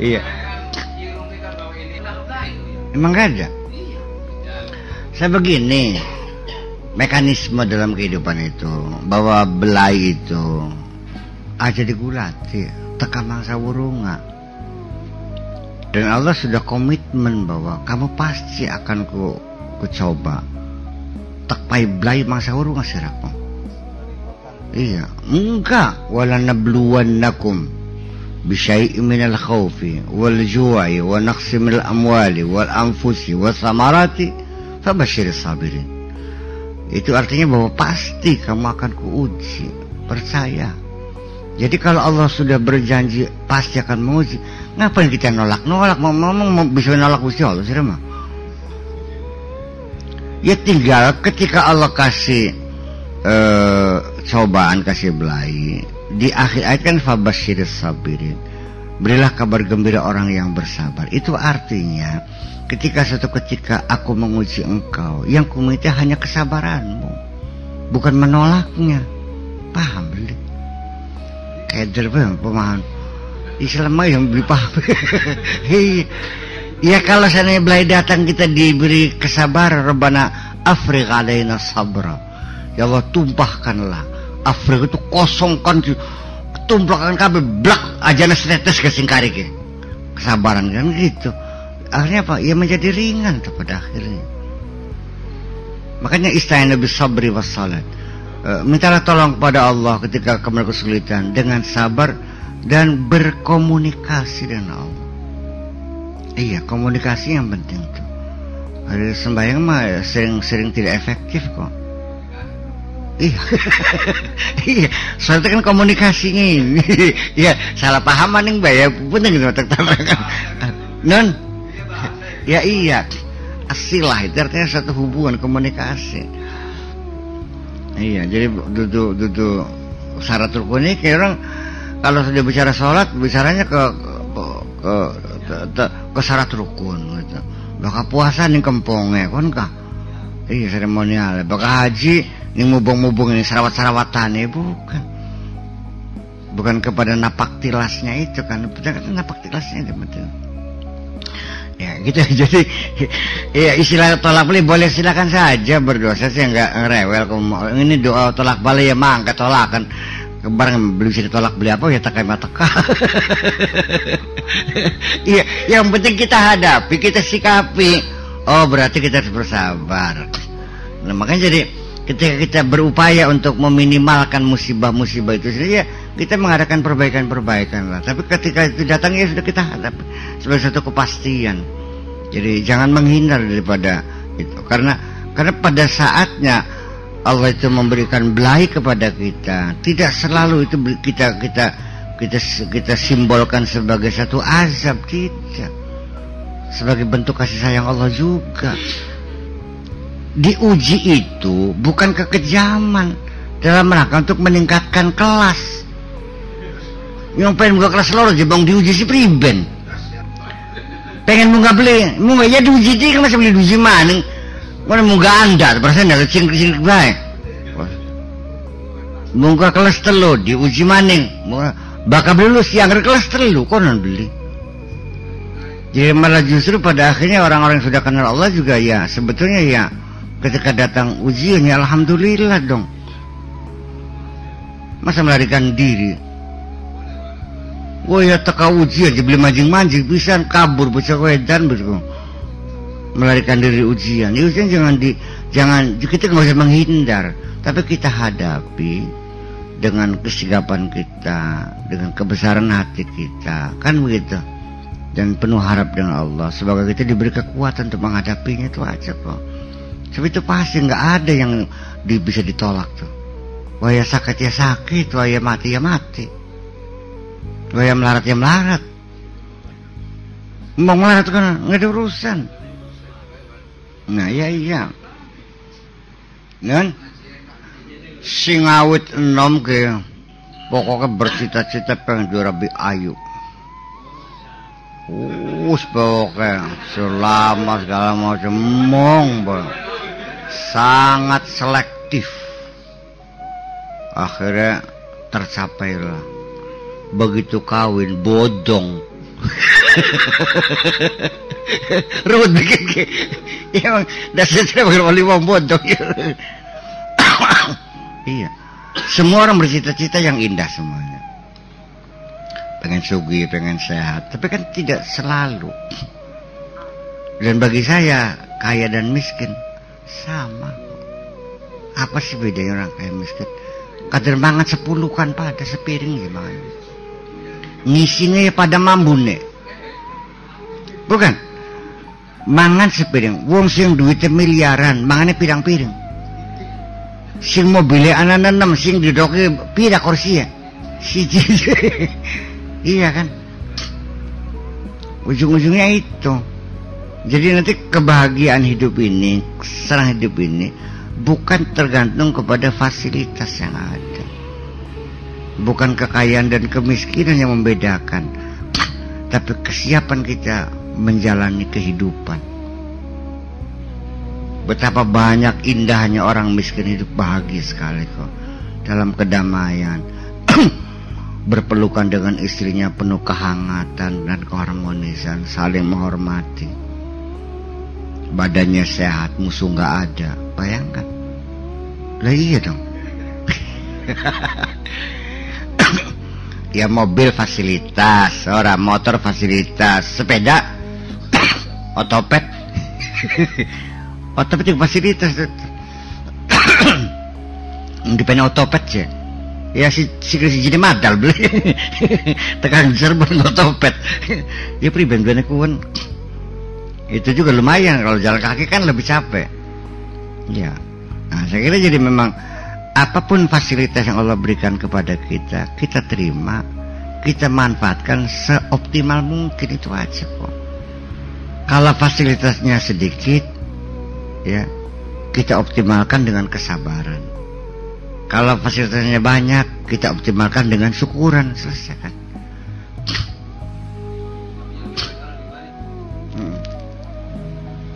[SPEAKER 1] Iya. Emang gak ada. Saya begini, mekanisme dalam kehidupan itu, bahwa belai itu aja digulati, teka mangsa wurunga. Dan Allah sudah komitmen bahwa kamu pasti akan ku coba. Tak pai belai mangsa wurunga siraku. Iya, enggak. Wala nabluwannakum bisyai'in minal khawfi wal ju'i wa naqsi minal amwali wal anfusi was samarati fabasyiris sabirin. Itu artinya bahwa pasti kamu akan kuuji, percaya. Jadi kalau Allah sudah berjanji pasti akan menguji, ngapain kita nolak-nolak? Mau bisa nolak Gusti Allah sih mah. Ya tinggal ketika Allah kasih cobaan, kasih belai, di akhir ayat kan fabasyiris sabirin, berilah kabar gembira orang yang bersabar. Itu artinya ketika suatu ketika aku menguji engkau, yang kuminta hanya kesabaranmu, bukan menolaknya. Paham beli? Kayak pemahaman Islam yang beli paham. Ya kalau seandainya belai datang kita diberi kesabaran, Rabbana afrigh alaina sabra, ya Allah tumpahkanlah. Afrigh itu kosongkan, tumplakan kabel blak aja setetes ke singkari ke kesabaran kan gitu. Akhirnya apa? Ya menjadi ringan tuh pada akhirnya. Makanya istaina bis sabri was salat. Mintalah tolong kepada Allah ketika kamu kesulitan dengan sabar dan berkomunikasi dengan Allah. Iya, komunikasi yang penting tuh. Ada sembahyang mah sering tidak efektif kok. Iya. Iya, soalnya kan komunikasinya ini. Iya, salah paham nih Mbak ya. Punten gitu otak-otak. Non. Ya iya. Asilah itu artinya satu hubungan komunikasi. Iya, jadi duduk syarat rukunnya kayak orang kalau sudah bicara sholat bicaranya ke syarat rukun gitu. Bakal puasa nih kempongnya kan kah? Iya seremonial. Bakal haji nih mubung-mubung ini sarawat-sarawatannya bukan kepada napak tilasnya itu kan. Napak tilasnya itu betul. Ya gitu. Jadi ya istilah tolak beli boleh silakan saja berdoa. Saya nggak ngerewel. Ini doa tolak balik ya mah nggak tolak kan. Barang beli bisa ditolak beli apa ya tak kayak mata. Iya, yang penting kita hadapi, kita sikapi. Oh berarti kita harus bersabar. Nah makanya jadi ketika kita berupaya untuk meminimalkan musibah-musibah itu saja, kita mengadakan perbaikan-perbaikan lah. Tapi ketika itu datang ya sudah kita hadapi sebagai satu kepastian. Jadi jangan menghindar daripada itu, karena pada saatnya Allah itu memberikan belai kepada kita, tidak selalu itu kita simbolkan sebagai satu azab, tidak. Sebagai bentuk kasih sayang Allah juga. Diuji itu bukan kekejaman, dalam rangka untuk meningkatkan kelas. Yang pengen buka kelas loro jebong diuji si priben. Pengen munggah beli, munggah ya diuji dia kan masih beli diuji maning. Mana munggah anda, perasaan ada cing baik. Munggah kelas telu diuji maning, bakal beli lu siang kelas telu konon beli. Jadi malah justru pada akhirnya orang-orang yang sudah kenal Allah juga ya sebetulnya ya ketika datang ujiannya alhamdulillah dong. Masa melarikan diri? Wah ya teka ujian jadi beli manjing-manjing bisa kabur bisa wedan begitu. Melarikan diri ujian. Ya ujian jangan kita nggak usah menghindar, tapi kita hadapi dengan kesigapan kita, dengan kebesaran hati kita, kan begitu. Dan penuh harap dengan Allah, sebagai kita diberi kekuatan untuk menghadapinya itu aja kok. Sebab itu pasti nggak ada yang bisa ditolak tuh. Wah ya sakit ya sakit, wah ya mati ya mati, wah ya melarat ya melarat. Mau melarat kan nggak ada urusan. Nah ya iya. Kan sing awit enom ke pokoknya bercita-cita pengen juara bi ayu. Pokoknya selama segala macam sangat selektif. Akhirnya tercapailah. Begitu kawin bodong. Ruwet bikin ya, dasarnya wali wong bodong. Iya, semua orang bercita-cita yang indah semuanya, pengen sugih, pengen sehat, tapi kan tidak selalu. Dan bagi saya kaya dan miskin sama. Apa sih bedanya orang kaya miskin? Kadang mangan 10 kan pada sepiring gimana? Ngisinya ya pada mambune. Bukan? Mangan sepiring. Wong sing duitnya miliaran, mangannya pirang-piring. Sing mobilnya anak-anak 6, sing didoke pira kursi ya? Siji. Iya kan? Ujung-ujungnya itu. Jadi nanti kebahagiaan hidup ini, kesenangan hidup ini bukan tergantung kepada fasilitas yang ada. Bukan kekayaan dan kemiskinan yang membedakan, tapi kesiapan kita menjalani kehidupan. Betapa banyak indahnya orang miskin hidup bahagia sekali kok, dalam kedamaian, berpelukan dengan istrinya penuh kehangatan dan keharmonisan, saling menghormati. Badannya sehat, musuh nggak ada. Bayangkan. Lah iya dong. Ya mobil fasilitas, orang motor fasilitas, sepeda otopet. Otopet itu fasilitas. Dipen otopet sih. Ya si jadi madal beli. Tekan serban otopet. Ya pribadi kuan. Itu juga lumayan, kalau jalan kaki kan lebih capek. Ya. Nah, saya kira jadi memang apapun fasilitas yang Allah berikan kepada kita, kita terima, kita manfaatkan seoptimal mungkin, itu aja kok. Kalau fasilitasnya sedikit, ya, kita optimalkan dengan kesabaran. Kalau fasilitasnya banyak, kita optimalkan dengan syukuran, selesai kan.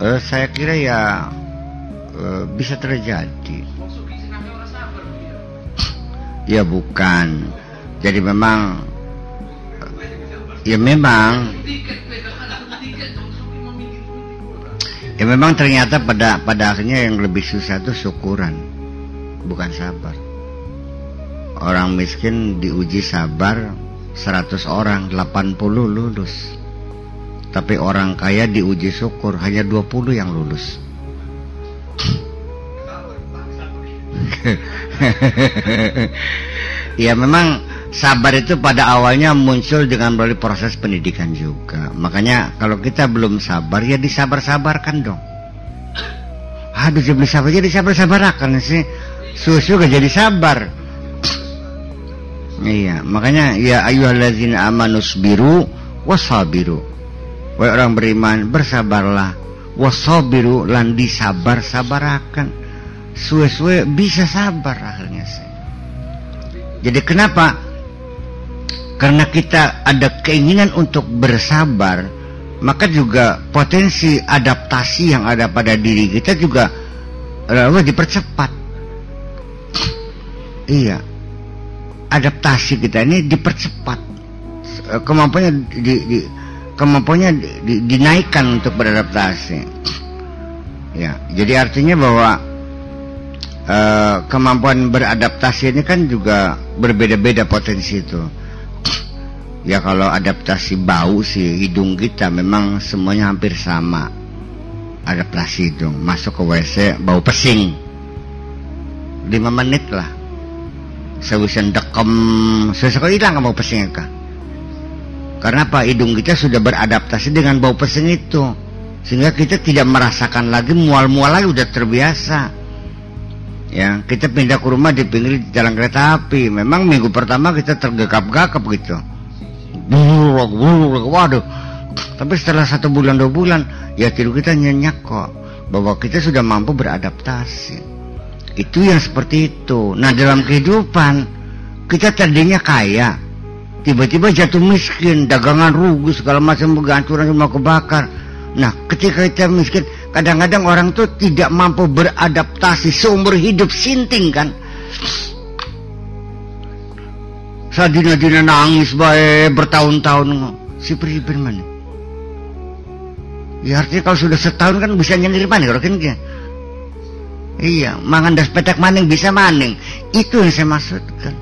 [SPEAKER 1] Saya kira ya bisa terjadi. Ya bukan. Jadi memang ternyata pada akhirnya yang lebih susah itu syukuran, bukan sabar. Orang miskin diuji sabar 100 orang, 80 lulus. Tapi orang kaya diuji syukur hanya 20 yang lulus. Ya memang sabar itu pada awalnya muncul dengan melalui proses pendidikan juga. Makanya kalau kita belum sabar ya disabar-sabarkan dong. Aduh jadi sabar, jadi sabar-sabarkan sih. Susu gak jadi sabar. Iya, makanya ya ayyuhallazina amanusbiru wasabiru. Wahai orang beriman, bersabarlah, wasabiru, lan disabar-sabarakan. Suwe-suwe bisa sabar akhirnya sih. Jadi kenapa? Karena kita ada keinginan untuk bersabar, maka juga potensi adaptasi yang ada pada diri kita juga dipercepat. Iya, adaptasi kita ini dipercepat, kemampuannya dinaikkan untuk beradaptasi. Ya, jadi artinya bahwa kemampuan beradaptasi ini kan juga berbeda-beda potensi itu. Ya kalau adaptasi bau sih hidung kita memang semuanya hampir sama. Adaptasi hidung, masuk ke WC bau pesing 5 menit lah. Sewisan dekem, sesuatu hilang bau pesing kah? Karena apa? Hidung kita sudah beradaptasi dengan bau pesing itu, sehingga kita tidak merasakan lagi mual-mual lagi, udah terbiasa. Ya, kita pindah ke rumah di pinggir jalan kereta api. Memang minggu pertama kita tergagap-gagap gitu. Waduh. Tapi setelah 1 bulan 2 bulan, ya tidur kita nyenyak kok. Bahwa kita sudah mampu beradaptasi. Itu yang seperti itu. Nah dalam kehidupan, kita tadinya kaya, tiba-tiba jatuh miskin, dagangan rugi, segala macam berganturan, semua kebakar. Nah ketika kita miskin, kadang-kadang orang tuh tidak mampu beradaptasi, seumur hidup sinting kan. sadina-dina nangis bae bertahun-tahun si priben mana. Ya artinya kalau sudah setahun kan bisa nyengir maning kalau kan dia. Iya, mangan das petak maning bisa maning. Itu yang saya maksudkan.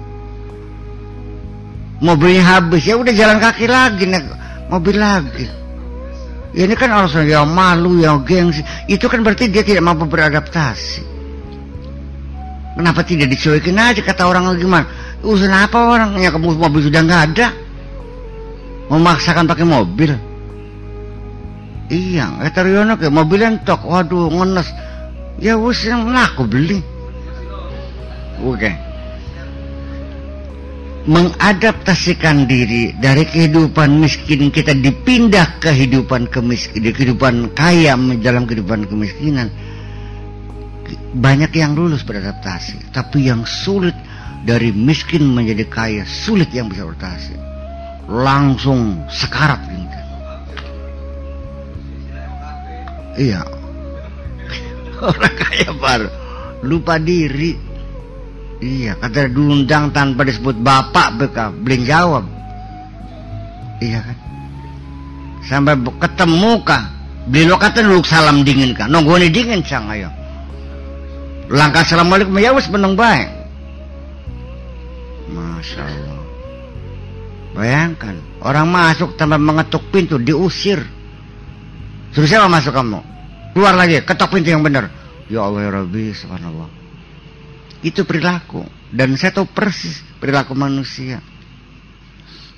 [SPEAKER 1] Mobilnya habis ya udah jalan kaki lagi naik mobil lagi. Ya, ini kan alasan yang malu, yang gengsi. Itu kan berarti dia tidak mampu beradaptasi. Kenapa tidak dicuekin aja kata orang gimana? Urusan apa orangnya kamu mobil sudah nggak ada, memaksakan pakai mobil. Iya, kata Riono ke mobil entok, waduh ngenes. Ya wis yang laku beli. Oke. Mengadaptasikan diri dari kehidupan miskin kita dipindah ke kehidupan kaya dalam kehidupan kemiskinan. Banyak yang lulus beradaptasi, tapi yang sulit dari miskin menjadi kaya sulit yang bisa beradaptasi. Langsung sekarat gitu. Iya. Orang kaya baru lupa diri. Iya, kata diundang tanpa disebut bapak beka, belum jawab. Iya kan? Sampai ketemu kah? Beli lokatan lu salam dingin kah? Nonggone dingin sang ayo. Langkah assalamualaikum ya wis meneng bae. Masya Allah. Bayangkan, orang masuk tanpa mengetuk pintu diusir. Suruh siapa masuk kamu? Keluar lagi, ketok pintu yang benar. Ya Allah ya Rabbi, subhanallah. Itu perilaku. Dan saya tahu persis perilaku manusia.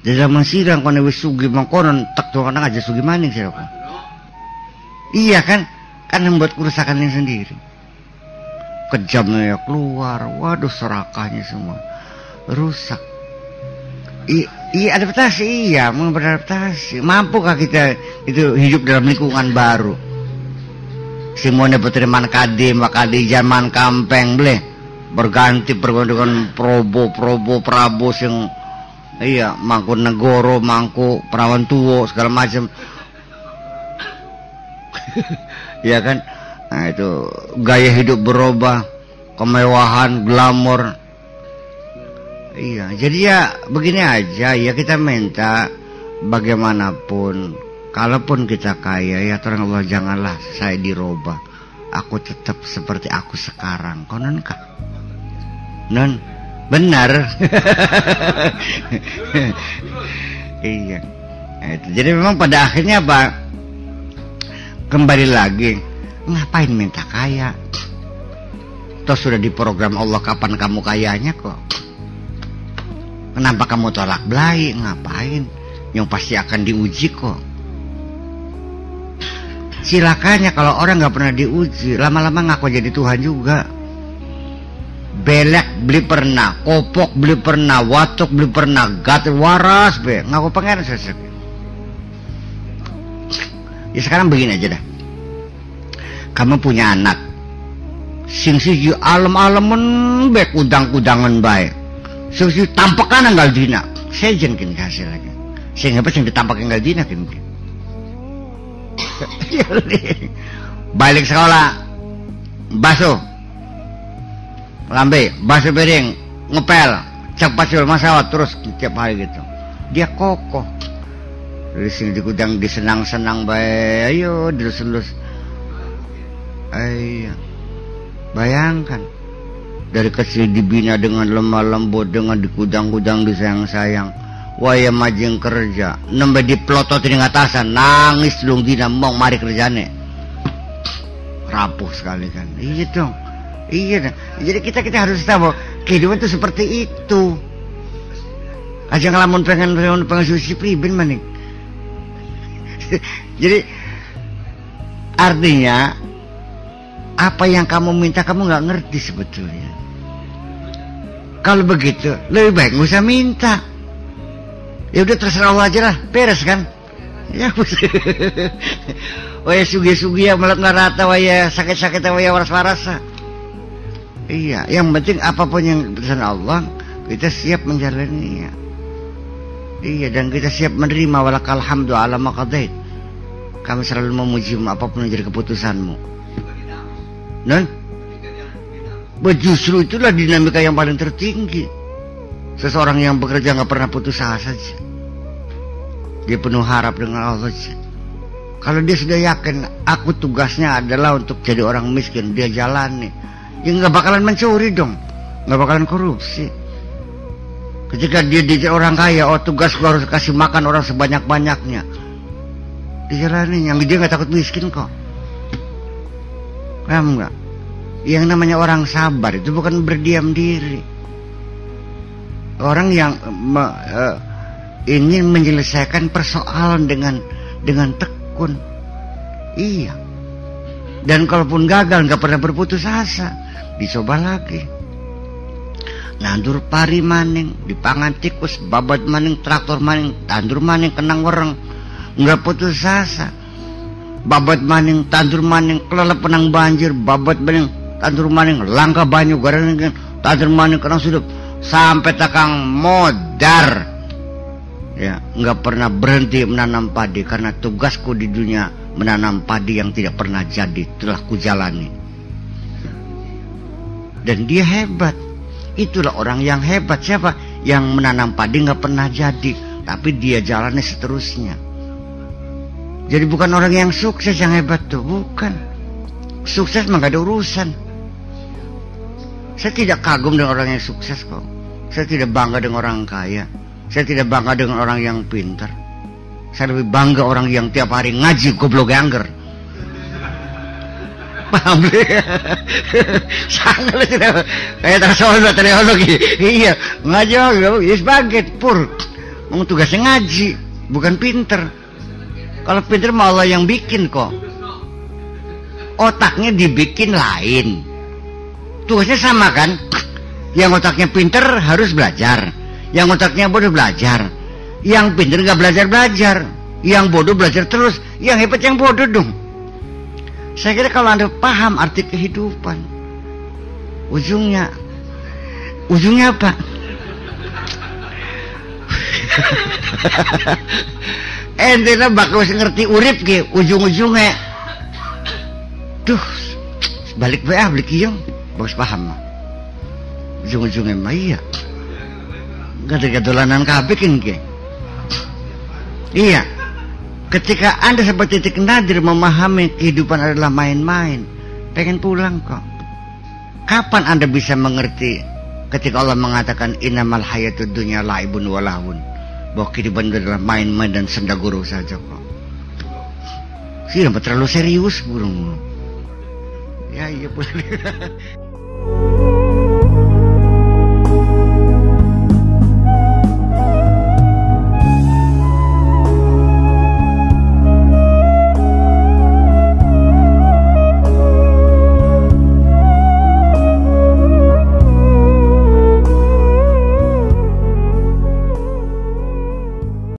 [SPEAKER 1] Di zaman sidang kalau wis sugi mangkonon tak tuh aja sugi maning sih aku. Iya kan? Kan membuat kerusakannya sendiri. Kejamnya keluar, waduh serakahnya semua rusak. Iya adaptasi, iya mau beradaptasi. Mampukah kita itu hidup dalam lingkungan baru? Semuanya berteriman kadim, zaman kampeng boleh berganti dengan probo sing iya mangku negoro, mangku perawan tuwo segala macam. Iya kan? Nah itu gaya hidup berubah, kemewahan, glamor. Iya, jadi ya begini aja ya kita minta bagaimanapun, kalaupun kita kaya ya Tuhan Allah janganlah saya dirubah. Aku tetap seperti aku sekarang. Konon kah? Non, benar. Iya. Nah, itu. Jadi memang pada akhirnya apa? Kembali lagi, ngapain minta kaya? Toh sudah diprogram Allah kapan kamu kayanya kok. Kenapa kamu tolak belai? Ngapain? Yang pasti akan diuji kok. Silakannya kalau orang nggak pernah diuji, lama-lama ngaku jadi Tuhan juga. Belek beli pernah, kopok beli pernah, watuk beli pernah, gat waras be, ngaku pangeran sesek. Ya sekarang begini aja dah. Kamu punya anak, sing siji alem-alemen be kudang-kudangan baik. Sing tampakan anggal dina, saya jengkin hasil lagi. Sing apa sing ditampakin anggal dina kan? Balik sekolah, basuh, lambe, basuh piring, ngepel, cek pasir masawat terus tiap hari gitu. Dia kokoh. Dari sini di gudang disenang-senang baik, ayo dilus-lus. Ayo, bayangkan. Dari kecil dibina dengan lemah lembut, dengan di gudang-gudang disayang-sayang. Waya majeng kerja, nembe diplotot di atasan, nangis lung dina mau mari kerjane. Rapuh sekali kan. Iya dong. Iya. Jadi kita harus tahu kehidupan itu seperti itu. Aja ngelamun pengen susi priben maning. Jadi artinya apa yang kamu minta kamu nggak ngerti sebetulnya. Kalau begitu lebih baik nggak usah minta. Ya udah terserah Allah aja lah, beres kan? Ya waya sugi-sugi ya melak rata, waya sakit-sakit waya waras-waras. Iya, yang penting apapun yang pesan Allah kita siap menjalaninya. Iya, dan kita siap menerima walakal hamdu ala ma qadait. Kami selalu memujimu apapun yang jadi keputusanmu. Non? Justru itulah dinamika yang paling tertinggi. Seseorang yang bekerja nggak pernah putus asa aja. Dia penuh harap dengan Allah aja. Kalau dia sudah yakin aku tugasnya adalah untuk jadi orang miskin, dia jalani, ya nggak bakalan mencuri dong, nggak bakalan korupsi. Ketika dia jadi orang kaya, oh tugas gua harus kasih makan orang sebanyak-banyaknya, dijalani. Yang dia nggak takut miskin kok. Paham nggak? Yang namanya orang sabar itu bukan berdiam diri. Orang yang ingin menyelesaikan persoalan dengan tekun. Iya. Dan kalaupun gagal nggak pernah berputus asa, dicoba lagi. Nandur pari maning, dipangan tikus, babat maning, traktor maning, tandur maning, kenang wereng, nggak putus asa. Babat maning, tandur maning, kelelep penang banjir, babat maning, tandur maning, langka banyu, garang tandur maning, kenang sudup, sampai takang modar. Ya, nggak pernah berhenti menanam padi karena tugasku di dunia menanam padi yang tidak pernah jadi telah kujalani. Dan dia hebat. Itulah orang yang hebat. Siapa? Yang menanam padi nggak pernah jadi, tapi dia jalani seterusnya. Jadi bukan orang yang sukses yang hebat tuh, bukan. Sukses mah gak ada urusan. Saya tidak kagum dengan orang yang sukses kok. Saya tidak bangga dengan orang kaya. Saya tidak bangga dengan orang yang pintar. Saya lebih bangga orang yang tiap hari ngaji goblok angger. Paham deh? Sangat tidak kayak tersoal teknologi. Iya, ngaji ya sebagai pur. Mau tugasnya ngaji, bukan pinter. Kalau pinter mah Allah yang bikin kok. Otaknya dibikin lain. Tugasnya sama kan? Yang otaknya pinter harus belajar. Yang otaknya bodoh belajar. Yang pinter nggak belajar. Yang bodoh belajar terus. Yang hebat yang bodoh dong. Saya kira kalau Anda paham arti kehidupan, ujungnya apa? Entena bakal ngerti urip ke ujung-ujungnya. Duh, balik bae beli kiyong, bagus paham mah. Ujung-ujungnya mah iya. Gak ada dolanan kabeh ke. Iya. Ketika Anda seperti titik nadir memahami kehidupan adalah main-main, pengen pulang kok. Kapan Anda bisa mengerti ketika Allah mengatakan innamal hayatud dunya laibun wa lahun, bahwa kehidupan itu adalah main-main dan senda gurau saja kok. Sih, terlalu serius burung. Ya iya pulang.